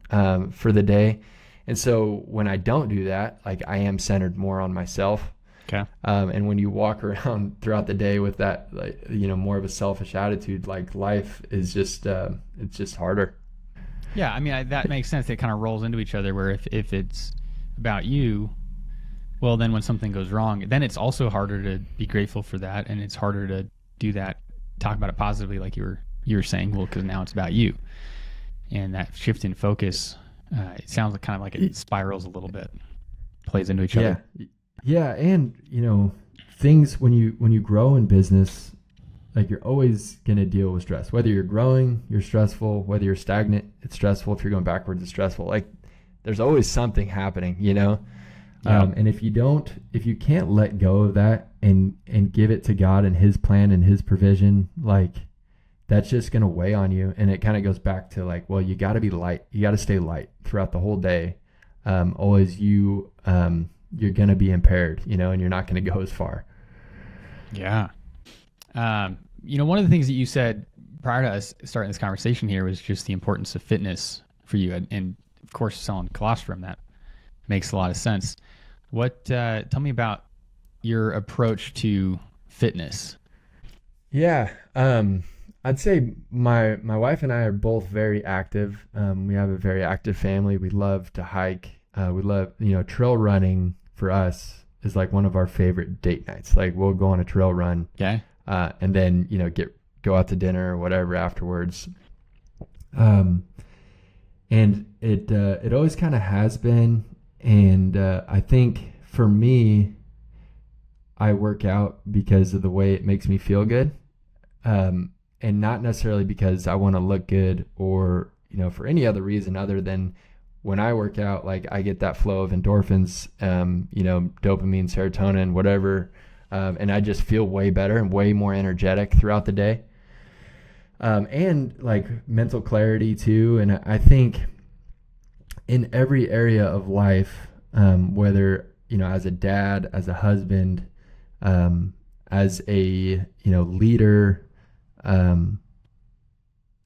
for the day. And so when I don't do that, like I am centered more on myself. Okay. And when you walk around throughout the day with that, like, more of a selfish attitude, like life is just, it's just harder. Yeah. I mean, that makes sense. It kind of rolls into each other where if it's about you, well, then when something goes wrong, then it's also harder to be grateful for that. And it's harder to do that, talk about it positively, like you were saying, well, because now it's about you. And that shift in focus, it sounds like kind of like it spirals a little bit, plays into each other. Yeah. And, things when you grow in business, like you're always going to deal with stress. Whether you're growing, you're stressful. Whether you're stagnant, it's stressful. If you're going backwards, it's stressful. Like there's always something happening, Yeah. And if you can't let go of that and give it to God and his plan and his provision, like that's just going to weigh on you. And it kind of goes back to like, well, you got to be light. You got to stay light throughout the whole day. Always you're going to be impaired, and you're not going to go as far. Yeah. One of the things that you said prior to us starting this conversation here was just the importance of fitness for you. And of course, selling Colostrum, that makes a lot of sense. Tell me about your approach to fitness. Yeah. I'd say my wife and I are both very active. We have a very active family. We love to hike. We love, trail running for us is like one of our favorite date nights. Like we'll go on a trail run. Okay. And then, go out to dinner or whatever afterwards. And it always kind of has been. And I think for me, I work out because of the way it makes me feel good. And not necessarily because I want to look good or, for any other reason other than when I work out, like I get that flow of endorphins, dopamine, serotonin, whatever. And I just feel way better and way more energetic throughout the day. And like mental clarity too. And I think in every area of life, whether, as a dad, as a husband, as a, leader,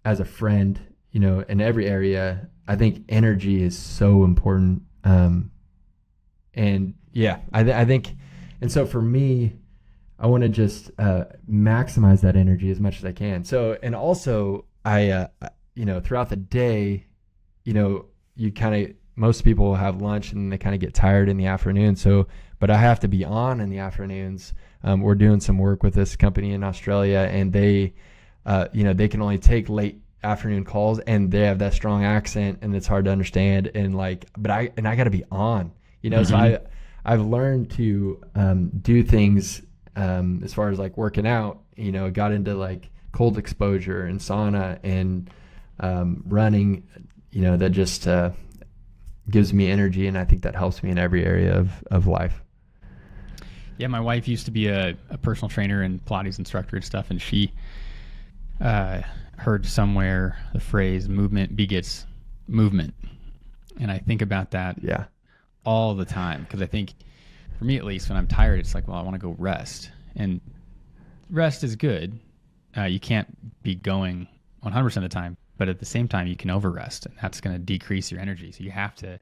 as a friend, in every area, I think energy is so important. And yeah, I think, and so for me, I want to just maximize that energy as much as I can. So, and also I, throughout the day, you kind of, most people have lunch and they kind of get tired in the afternoon. So, but I have to be on in the afternoons. We're doing some work with this company in Australia and they can only take late afternoon calls and they have that strong accent and it's hard to understand. And like, but I got to be on, Mm-hmm. So I've learned to do things as far as like working out, got into like cold exposure and sauna and running, that just gives me energy. And I think that helps me in every area of life. Yeah, my wife used to be a personal trainer and Pilates instructor and stuff, and she heard somewhere the phrase "movement begets movement," and I think about that all the time because I think, for me at least, when I'm tired, it's like, well, I want to go rest, and rest is good. You can't be going 100% of the time, but at the same time, you can over-rest, and that's going to decrease your energy. So you have to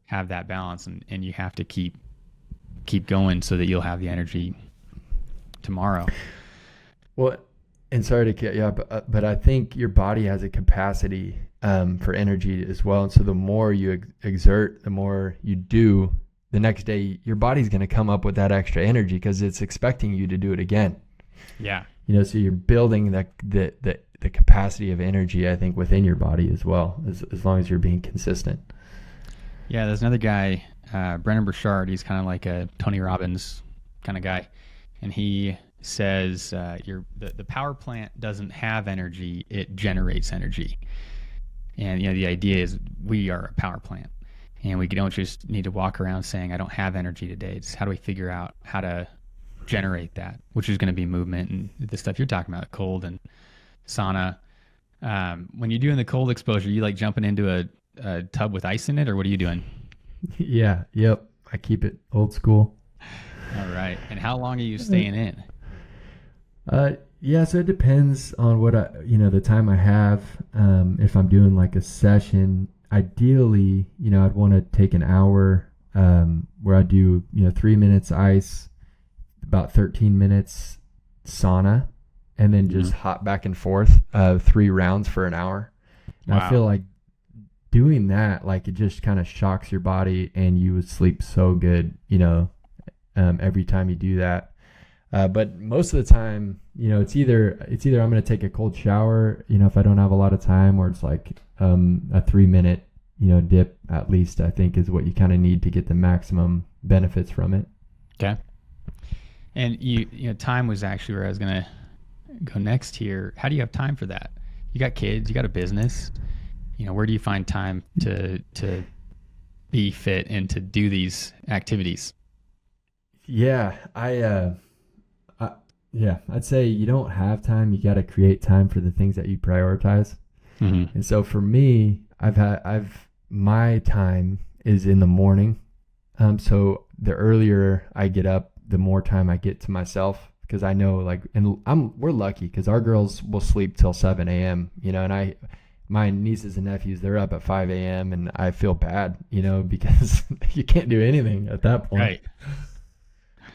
have that balance, and you have to keep going so that you'll have the energy tomorrow. Well, And sorry to cut you up, but I think your body has a capacity for energy as well. And so the more you exert, the more you do, the next day, your body's going to come up with that extra energy because it's expecting you to do it again. Yeah. So you're building the capacity of energy, I think, within your body as well, as long as you're being consistent. Yeah, there's another guy, Brennan Burchard. He's kind of like a Tony Robbins kind of guy. And he says the power plant doesn't have energy, it generates energy. And the idea is we are a power plant, and we don't just need to walk around saying I don't have energy today. It's how do we figure out how to generate that, which is going to be movement and the stuff you're talking about, cold and sauna. When you're doing the cold exposure, you like jumping into a tub with ice in it, or what are you doing? Yeah. Yep. I keep it old school. All right. And how long are you staying in? Yeah, so it depends on what the time I have. If I'm doing like a session, ideally, I'd want to take an hour, where I do, 3 minutes ice, about 13 minutes sauna, and then just hop back and forth, 3 rounds for an hour. And Wow. I feel like doing that, like it just kind of shocks your body and you would sleep so good, every time you do that. But most of the time, it's either I'm going to take a cold shower, if I don't have a lot of time, or it's like a 3 minute, dip at least, I think is what you kind of need to get the maximum benefits from it. Okay. And time was actually where I was going to go next here. How do you have time for that? You got kids, you got a business, where do you find time to be fit and to do these activities? Yeah, I'd say you don't have time. You got to create time for the things that you prioritize. Mm-hmm. And so for me, my time is in the morning. So the earlier I get up, the more time I get to myself, because I know we're lucky because our girls will sleep till 7 a.m., and my nieces and nephews, they're up at 5 a.m. and I feel bad, because you can't do anything at that point. Right.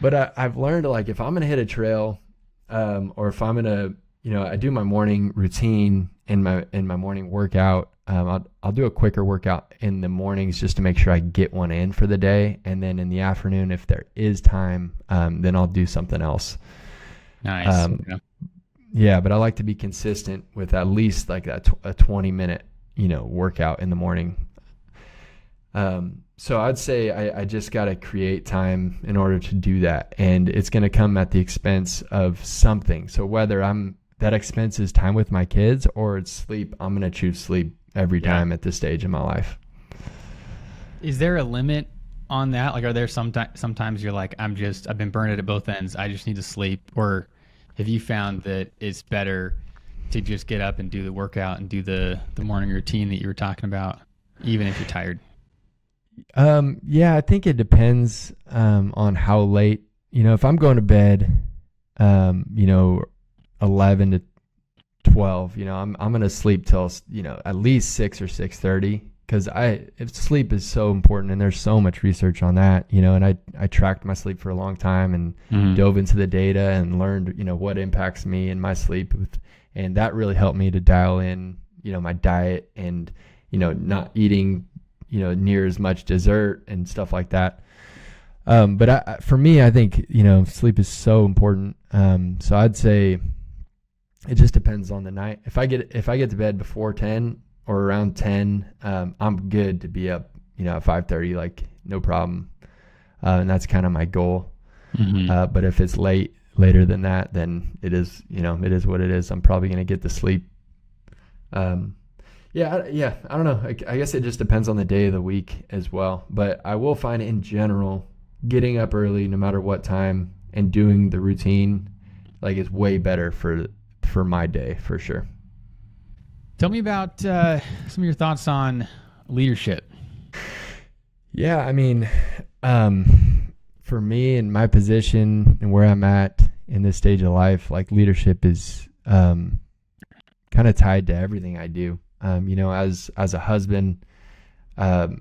But I've learned, if I'm going to hit a trail, or if I'm going to, I do my morning routine and my morning workout. I'll do a quicker workout in the mornings just to make sure I get one in for the day. And then in the afternoon, if there is time, then I'll do something else. Nice. Yeah, but I like to be consistent with at least like a 20-minute, workout in the morning. So I'd say I just got to create time in order to do that. And it's going to come at the expense of something. So whether that expense is time with my kids or it's sleep, I'm going to choose sleep every time at this stage in my life. Is there a limit on that? Like, are there sometimes you're like, I've been burned at both ends. I just need to sleep. Or have you found that it's better to just get up and do the workout and do the morning routine that you were talking about, even if you're tired? Yeah, I think it depends on how late. If I'm going to bed, 11 to 12, I'm going to sleep till at least 6 or 6:30, because if sleep is so important, and there's so much research on that, and I tracked my sleep for a long time and dove into the data and learned what impacts me and my sleep, and that really helped me to dial in my diet and not eating near as much dessert and stuff like that. But for me, I think, sleep is so important. So I'd say it just depends on the night. If I get to bed before 10 or around 10, I'm good to be up, at 5:30, like no problem. And that's kind of my goal. Mm-hmm. But if it's later than that, then it is what it is. I'm probably going to get to sleep. Yeah, I don't know. I guess it just depends on the day of the week as well. But I will find in general, getting up early, no matter what time, and doing the routine, is way better for my day, for sure. Tell me about some of your thoughts on leadership. Yeah, I mean, for me in my position and where I'm at in this stage of life, leadership is kind of tied to everything I do. As a husband, I'm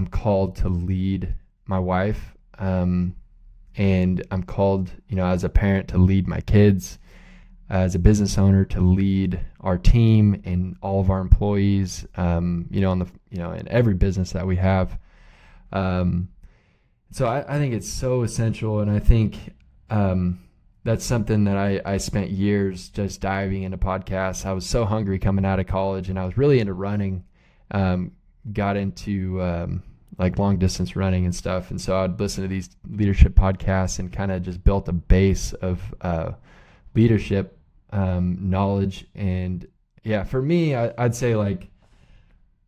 called to lead my wife, and I'm called, as a parent to lead my kids. as a business owner to lead our team and all of our employees, in every business that we have. So I think it's so essential, and I think that's something that I spent years just diving into podcasts. I was so hungry coming out of college, and I was really into running. Got into like long distance running and stuff, and so I'd listen to these leadership podcasts and kind of just built a base of leadership knowledge. And yeah, for me, I'd say, like,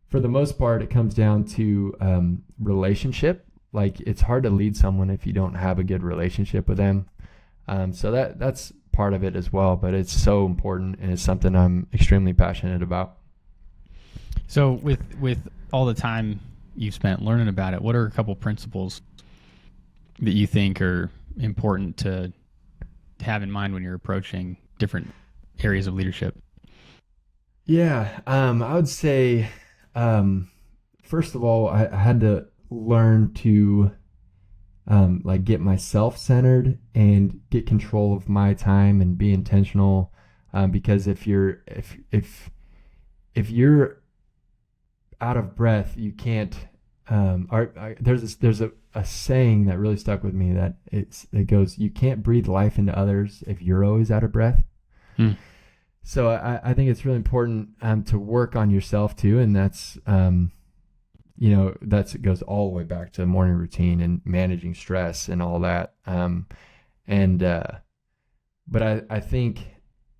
for the most part, it comes down to relationship. Like, it's hard to lead someone if you don't have a good relationship with them. So that's part of it as well, but it's so important, and it's something I'm extremely passionate about. So with all the time you've spent learning about it, what are a couple principles that you think are important to have in mind when you're approaching different areas of leadership? Yeah, I would say, first of all, I had to learn to like get myself centered and get control of my time and be intentional. Because if you're out of breath, you can't. There's a saying that really stuck with me, that it goes, you can't breathe life into others if you're always out of breath. So I think it's really important to work on yourself too, and that's it goes all the way back to morning routine and managing stress and all that. But I think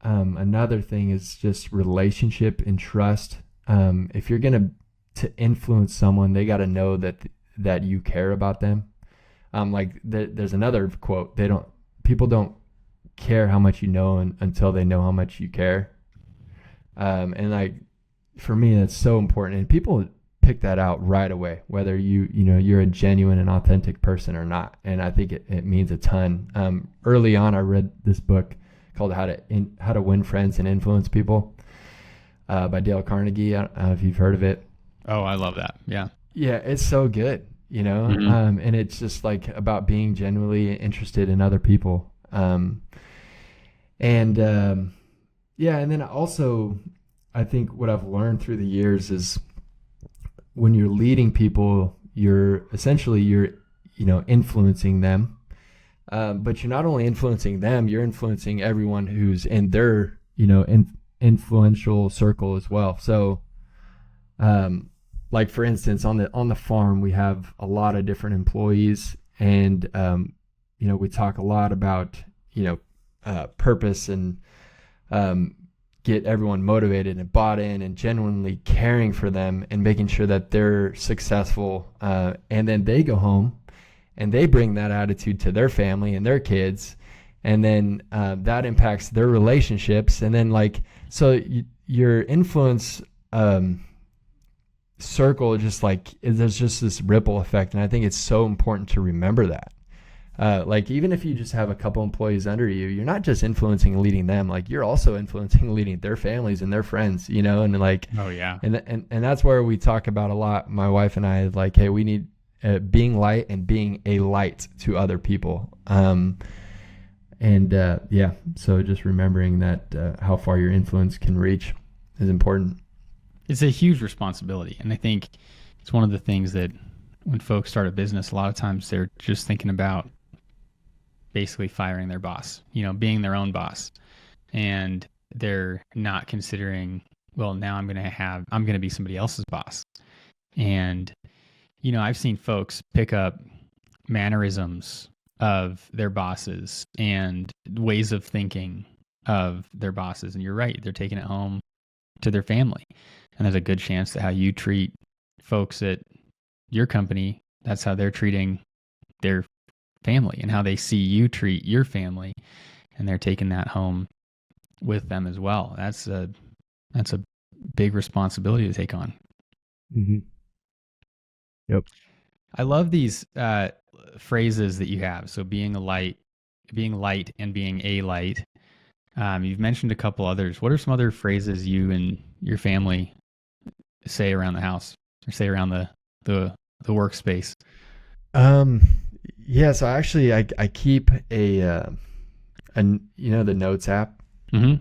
another thing is just relationship and trust. If you're gonna to influence someone, they got to know that you care about them. There's another quote: people don't care how much you know until they know how much you care. And like, for me, that's so important, and people pick that out right away, whether you're a genuine and authentic person or not. And I think it means a ton. Early on, I read this book called How to Win Friends and Influence People by Dale Carnegie. I don't know if you've heard of it. Oh, I love that. Yeah. Yeah, it's so good, Mm-hmm. And it's just like about being genuinely interested in other people. And then also, I think what I've learned through the years is, when you're leading people, you're influencing them. But you're not only influencing them, you're influencing everyone who's in their, influential circle as well. So, like, for instance, on the farm, we have a lot of different employees, and we talk a lot about purpose, and get everyone motivated and bought in and genuinely caring for them and making sure that they're successful. And then they go home and they bring that attitude to their family and their kids, and then that impacts their relationships. And then, so your influence circle, just like, there's just this ripple effect. And I think it's so important to remember that. Even if you just have a couple employees under you, you're not just influencing and leading them, like, you're also influencing and leading their families and their friends, and like, oh yeah. And that's where we talk about a lot, my wife and I, like, hey, we need being light and being a light to other people. So just remembering that how far your influence can reach is important. It's a huge responsibility. And I think it's one of the things that when folks start a business, a lot of times they're just thinking about basically firing their boss, being their own boss. And they're not considering, well, now I'm going to be somebody else's boss. And, I've seen folks pick up mannerisms of their bosses and ways of thinking of their bosses. And you're right, they're taking it home to their family. And there's a good chance that how you treat folks at your company, that's how they're treating their family, and how they see you treat your family, and they're taking that home with them as well. That's a big responsibility to take on. Mm-hmm. Yep. I love these phrases that you have. So being light, and being a light. You've mentioned a couple others. What are some other phrases you and your family say around the house, or say around the workspace? So actually I keep the notes app. Mm-hmm.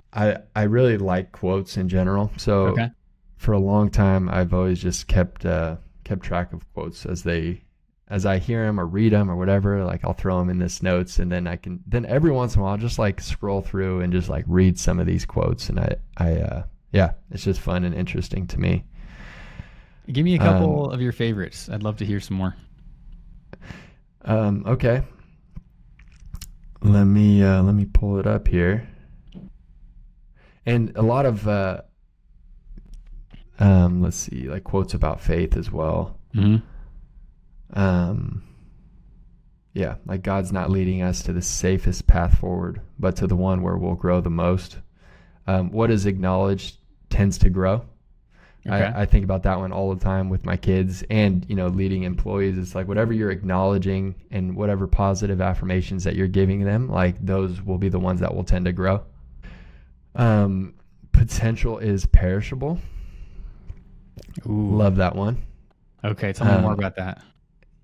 I really like quotes in general. So Okay. for a long time, I've always just kept track of quotes as I hear them or read them or whatever. Like I'll throw them in this notes, and then every once in a while I'll just like scroll through and just like read some of these quotes, and yeah, it's just fun and interesting to me. Give me a couple of your favorites. I'd love to hear some more. Okay. Let me pull it up here. And a lot of let's see, like quotes about faith as well. Mm-hmm. Yeah, like God's not leading us to the safest path forward, but to the one where we'll grow the most. What is acknowledged tends to grow. Okay. I think about that one all the time with my kids and, leading employees. It's like whatever you're acknowledging and whatever positive affirmations that you're giving them, like those will be the ones that will tend to grow. Potential is perishable. Ooh. Love that one. Okay, tell me more about that.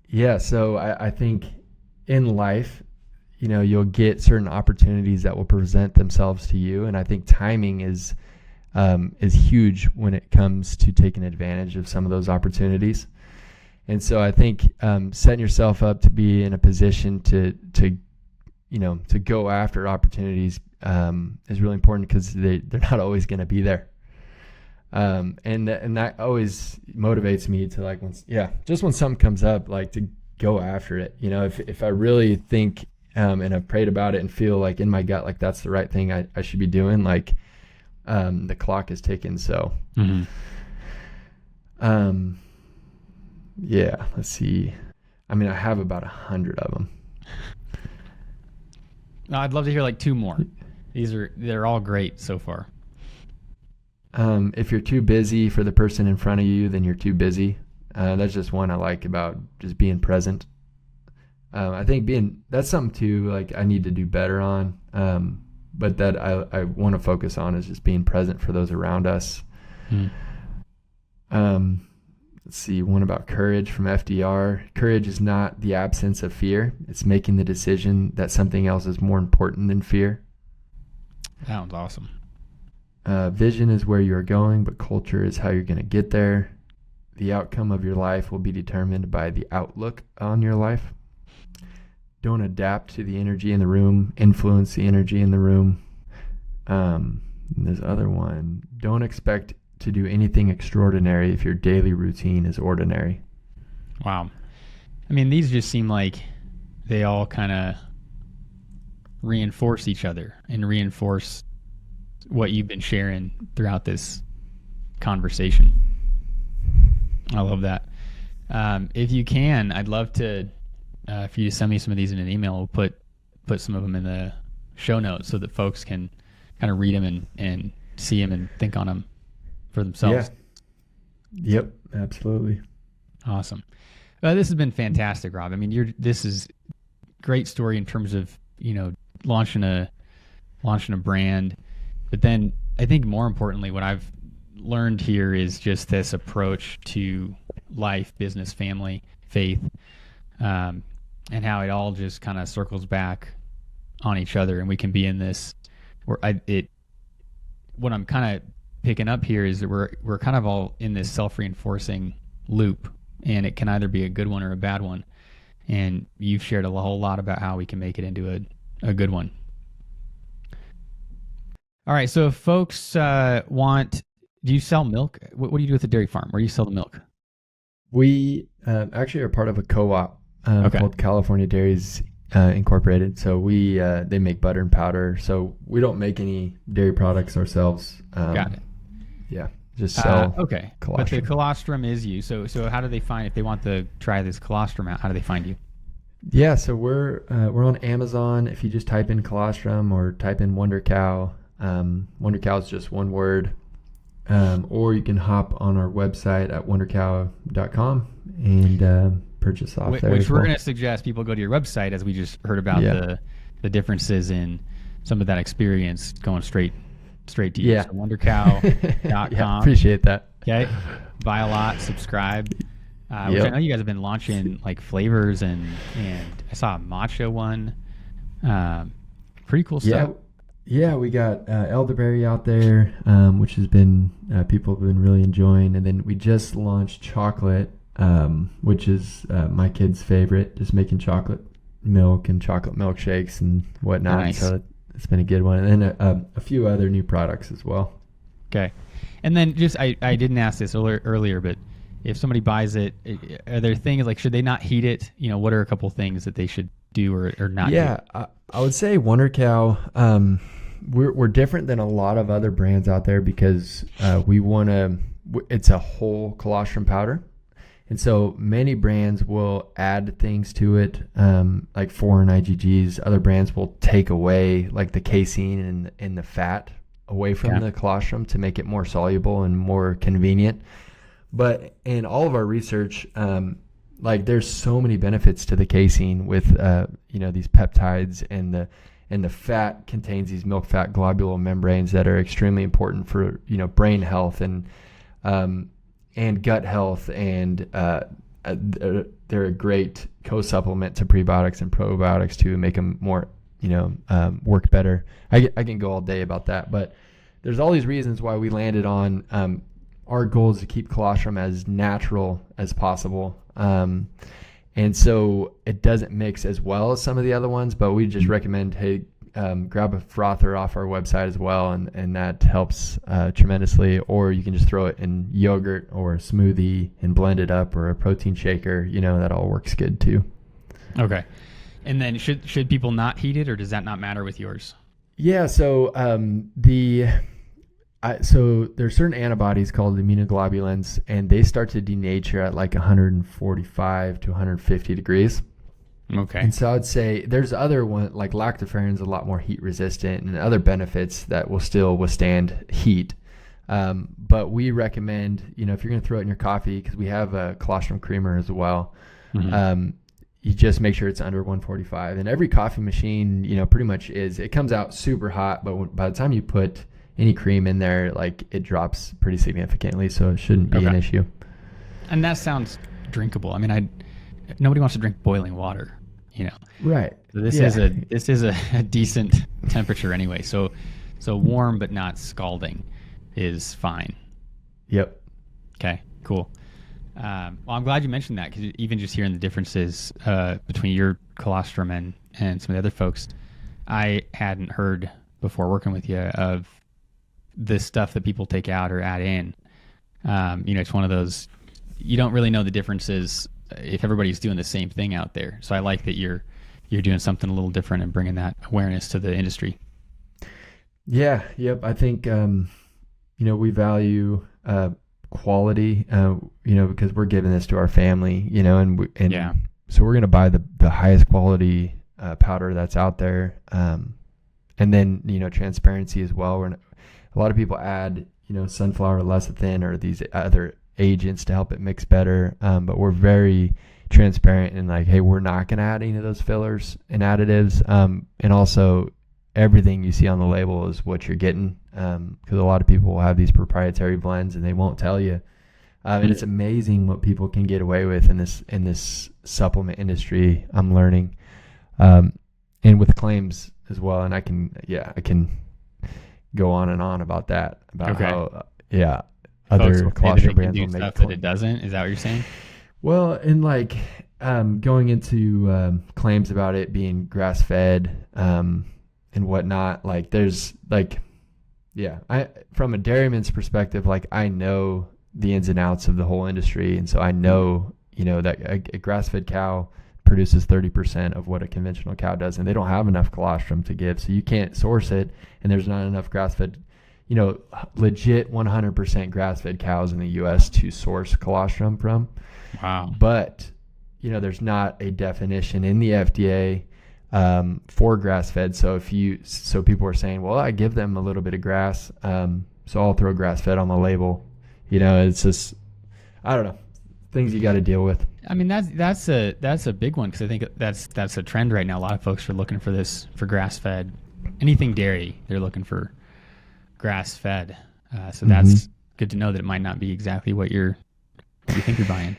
Yeah, so I think in life, you'll get certain opportunities that will present themselves to you, and I think timing is huge when it comes to taking advantage of some of those opportunities. And so I think setting yourself up to be in a position to go after opportunities is really important, because they're not always going to be there. And that always motivates me to just when something comes up, like to go after it. If I really think and I've prayed about it and feel like in my gut like that's the right thing I should be doing, like the clock is ticking. So Mm-hmm. Yeah, let's see. I mean, I have about 100 of them. No, I'd love to hear like two more. They're all great so far. If you're too busy for the person in front of you, then you're too busy. That's just one I like about just being present. I think that's something too, like I need to do better on. But that I want to focus on is just being present for those around us. Let's see, one about courage from FDR. Courage is not the absence of fear. It's making the decision that something else is more important than fear. That one's awesome. Vision is where you're going, but culture is how you're going to get there. The outcome of your life will be determined by the outlook on your life. Don't adapt to the energy in the room. Influence the energy in the room. There's other one. Don't expect to do anything extraordinary if your daily routine is ordinary. Wow. I mean, these just seem like they all kind of reinforce each other and reinforce what you've been sharing throughout this conversation. I love that. If you can, I'd love to for you to send me some of these in an email. We'll put some of them in the show notes so that folks can kind of read them and see them and think on them for themselves. Yeah. Yep, absolutely. Awesome. This has been fantastic, Rob. I mean, this is great story in terms of, launching a brand. But then I think more importantly, what I've learned here is just this approach to life, business, family, faith, and how it all just kind of circles back on each other. And we can be in this where what I'm kind of picking up here is that we're kind of all in this self-reinforcing loop, and it can either be a good one or a bad one. And you've shared a whole lot about how we can make it into a good one. All right. So if folks do you sell milk? What do you do with the dairy farm? Where do you sell the milk? We actually are part of a co-op Okay. called California Dairies Incorporated. So they make butter and powder. So we don't make any dairy products ourselves. Got it. Yeah, just sell. Okay. Colostrum. But the colostrum is you. So how do they find, if they want to try this colostrum out, how do they find you? Yeah, so we're on Amazon. If you just type in colostrum or type in WonderCow, WonderCow is just one word. Or you can hop on our website at wondercow.com and purchase off there. Which we're going to suggest people go to your website, as we just heard about the differences in some of that experience going straight to you. Yeah. So wondercow.com. Yeah, appreciate that. Okay. Buy a lot, subscribe. Which I know you guys have been launching like flavors and I saw a matcha one. Pretty cool stuff. Yeah, we got elderberry out there, which has been people have been really enjoying, and then we just launched chocolate, which is my kid's favorite. Just making chocolate milk and chocolate milkshakes and whatnot. Nice. So it's been a good one, and then a few other new products as well. Okay. And then just, I didn't ask this earlier, but if somebody buys it, are there things like, should they not heat it? What are a couple things that they should do or not do? Yeah, I would say WonderCow. We're different than a lot of other brands out there because we want to. It's a whole colostrum powder, and so many brands will add things to it, like foreign IgGs. Other brands will take away like the casein and the fat away from the colostrum to make it more soluble and more convenient. But in all of our research, like there's so many benefits to the casein with these peptides, and the fat contains these milk fat globule membranes that are extremely important for brain health and gut health, and they're a great co-supplement to prebiotics and probiotics to make them more work better. I can go all day about that, but there's all these reasons why we landed on our goal is to keep colostrum as natural as possible. And so it doesn't mix as well as some of the other ones, but we just recommend, hey, grab a frother off our website as well, and that helps tremendously. Or you can just throw it in yogurt or a smoothie and blend it up, or a protein shaker. That all works good too. Okay. And then should people not heat it, or does that not matter with yours? Yeah, so so there's certain antibodies called immunoglobulins, and they start to denature at like 145 to 150 degrees. Okay. And so I'd say there's other one like lactoferrin's a lot more heat resistant, and other benefits that will still withstand heat. But we recommend, if you're going to throw it in your coffee, because we have a colostrum creamer as well, you just make sure it's under 145. And every coffee machine, pretty much it comes out super hot, but by the time you put any cream in there, like it drops pretty significantly, so it shouldn't be an issue. And that sounds drinkable. I mean, nobody wants to drink boiling water, Right. So this is a decent temperature anyway. So warm but not scalding is fine. Yep. Okay, cool. Well, I'm glad you mentioned that, because even just hearing the differences between your colostrum and some of the other folks, I hadn't heard before working with you of the stuff that people take out or add in. It's one of those, you don't really know the differences if everybody's doing the same thing out there. So I like that you're doing something a little different and bringing that awareness to the industry. Yeah. Yep. I think, we value quality, because we're giving this to our family, so we're going to buy the highest quality powder that's out there. And then, transparency as well. A lot of people add, sunflower lecithin or these other agents to help it mix better. But we're very transparent and like, hey, we're not going to add any of those fillers and additives. And also everything you see on the label is what you're getting. Because a lot of people will have these proprietary blends and they won't tell you. And it's amazing what people can get away with in this supplement industry. I'm learning, and with claims as well. And I can go on and on about that, about how, other colostrum brands will make stuff that it doesn't. Is that what you're saying? Well, and like going into claims about it being grass fed and whatnot, like there's like, I from a dairyman's perspective, like I know the ins and outs of the whole industry, and so I know that a grass fed cow produces 30% of what a conventional cow does, and they don't have enough colostrum to give, so you can't source it, and there's not enough grass-fed, legit 100% grass-fed cows in the U.S. to source colostrum from. Wow. But there's not a definition in the FDA for grass-fed. So people are saying, well, I give them a little bit of grass, so I'll throw grass-fed on the label. It's just, I don't know, things you got to deal with. I mean, that's a big one, because I think that's a trend right now. A lot of folks are looking for grass-fed, anything dairy. They're looking for grass-fed. So that's good to know that it might not be exactly what you think you're buying.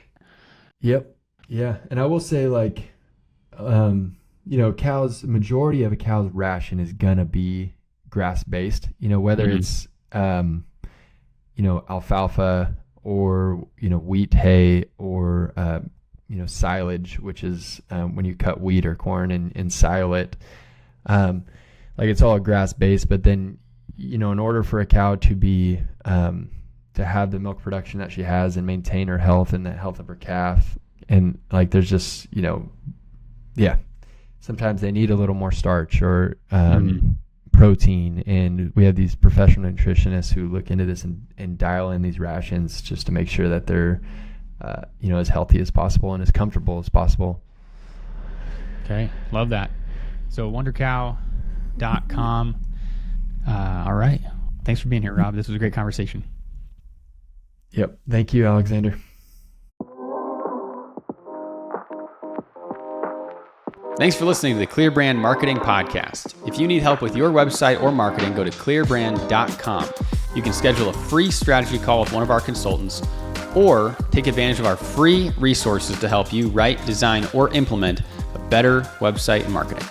Yep. Yeah. And I will say, like, cows, majority of a cow's ration is gonna be grass based, whether it's, alfalfa or, wheat hay or, silage, which is when you cut wheat or corn and sile it. It's all grass based, but then, in order for a cow to be, to have the milk production that she has and maintain her health and the health of her calf. And there's just, sometimes they need a little more starch or, protein. And we have these professional nutritionists who look into this and dial in these rations just to make sure that they're, as healthy as possible and as comfortable as possible. Okay. Love that. So WonderCow.com. All right. Thanks for being here, Rob. This was a great conversation. Yep. Thank you, Alexander. Thanks for listening to the Clear Brand Marketing Podcast. If you need help with your website or marketing, go to clearbrand.com. You can schedule a free strategy call with one of our consultants or take advantage of our free resources to help you write, design, or implement a better website and marketing.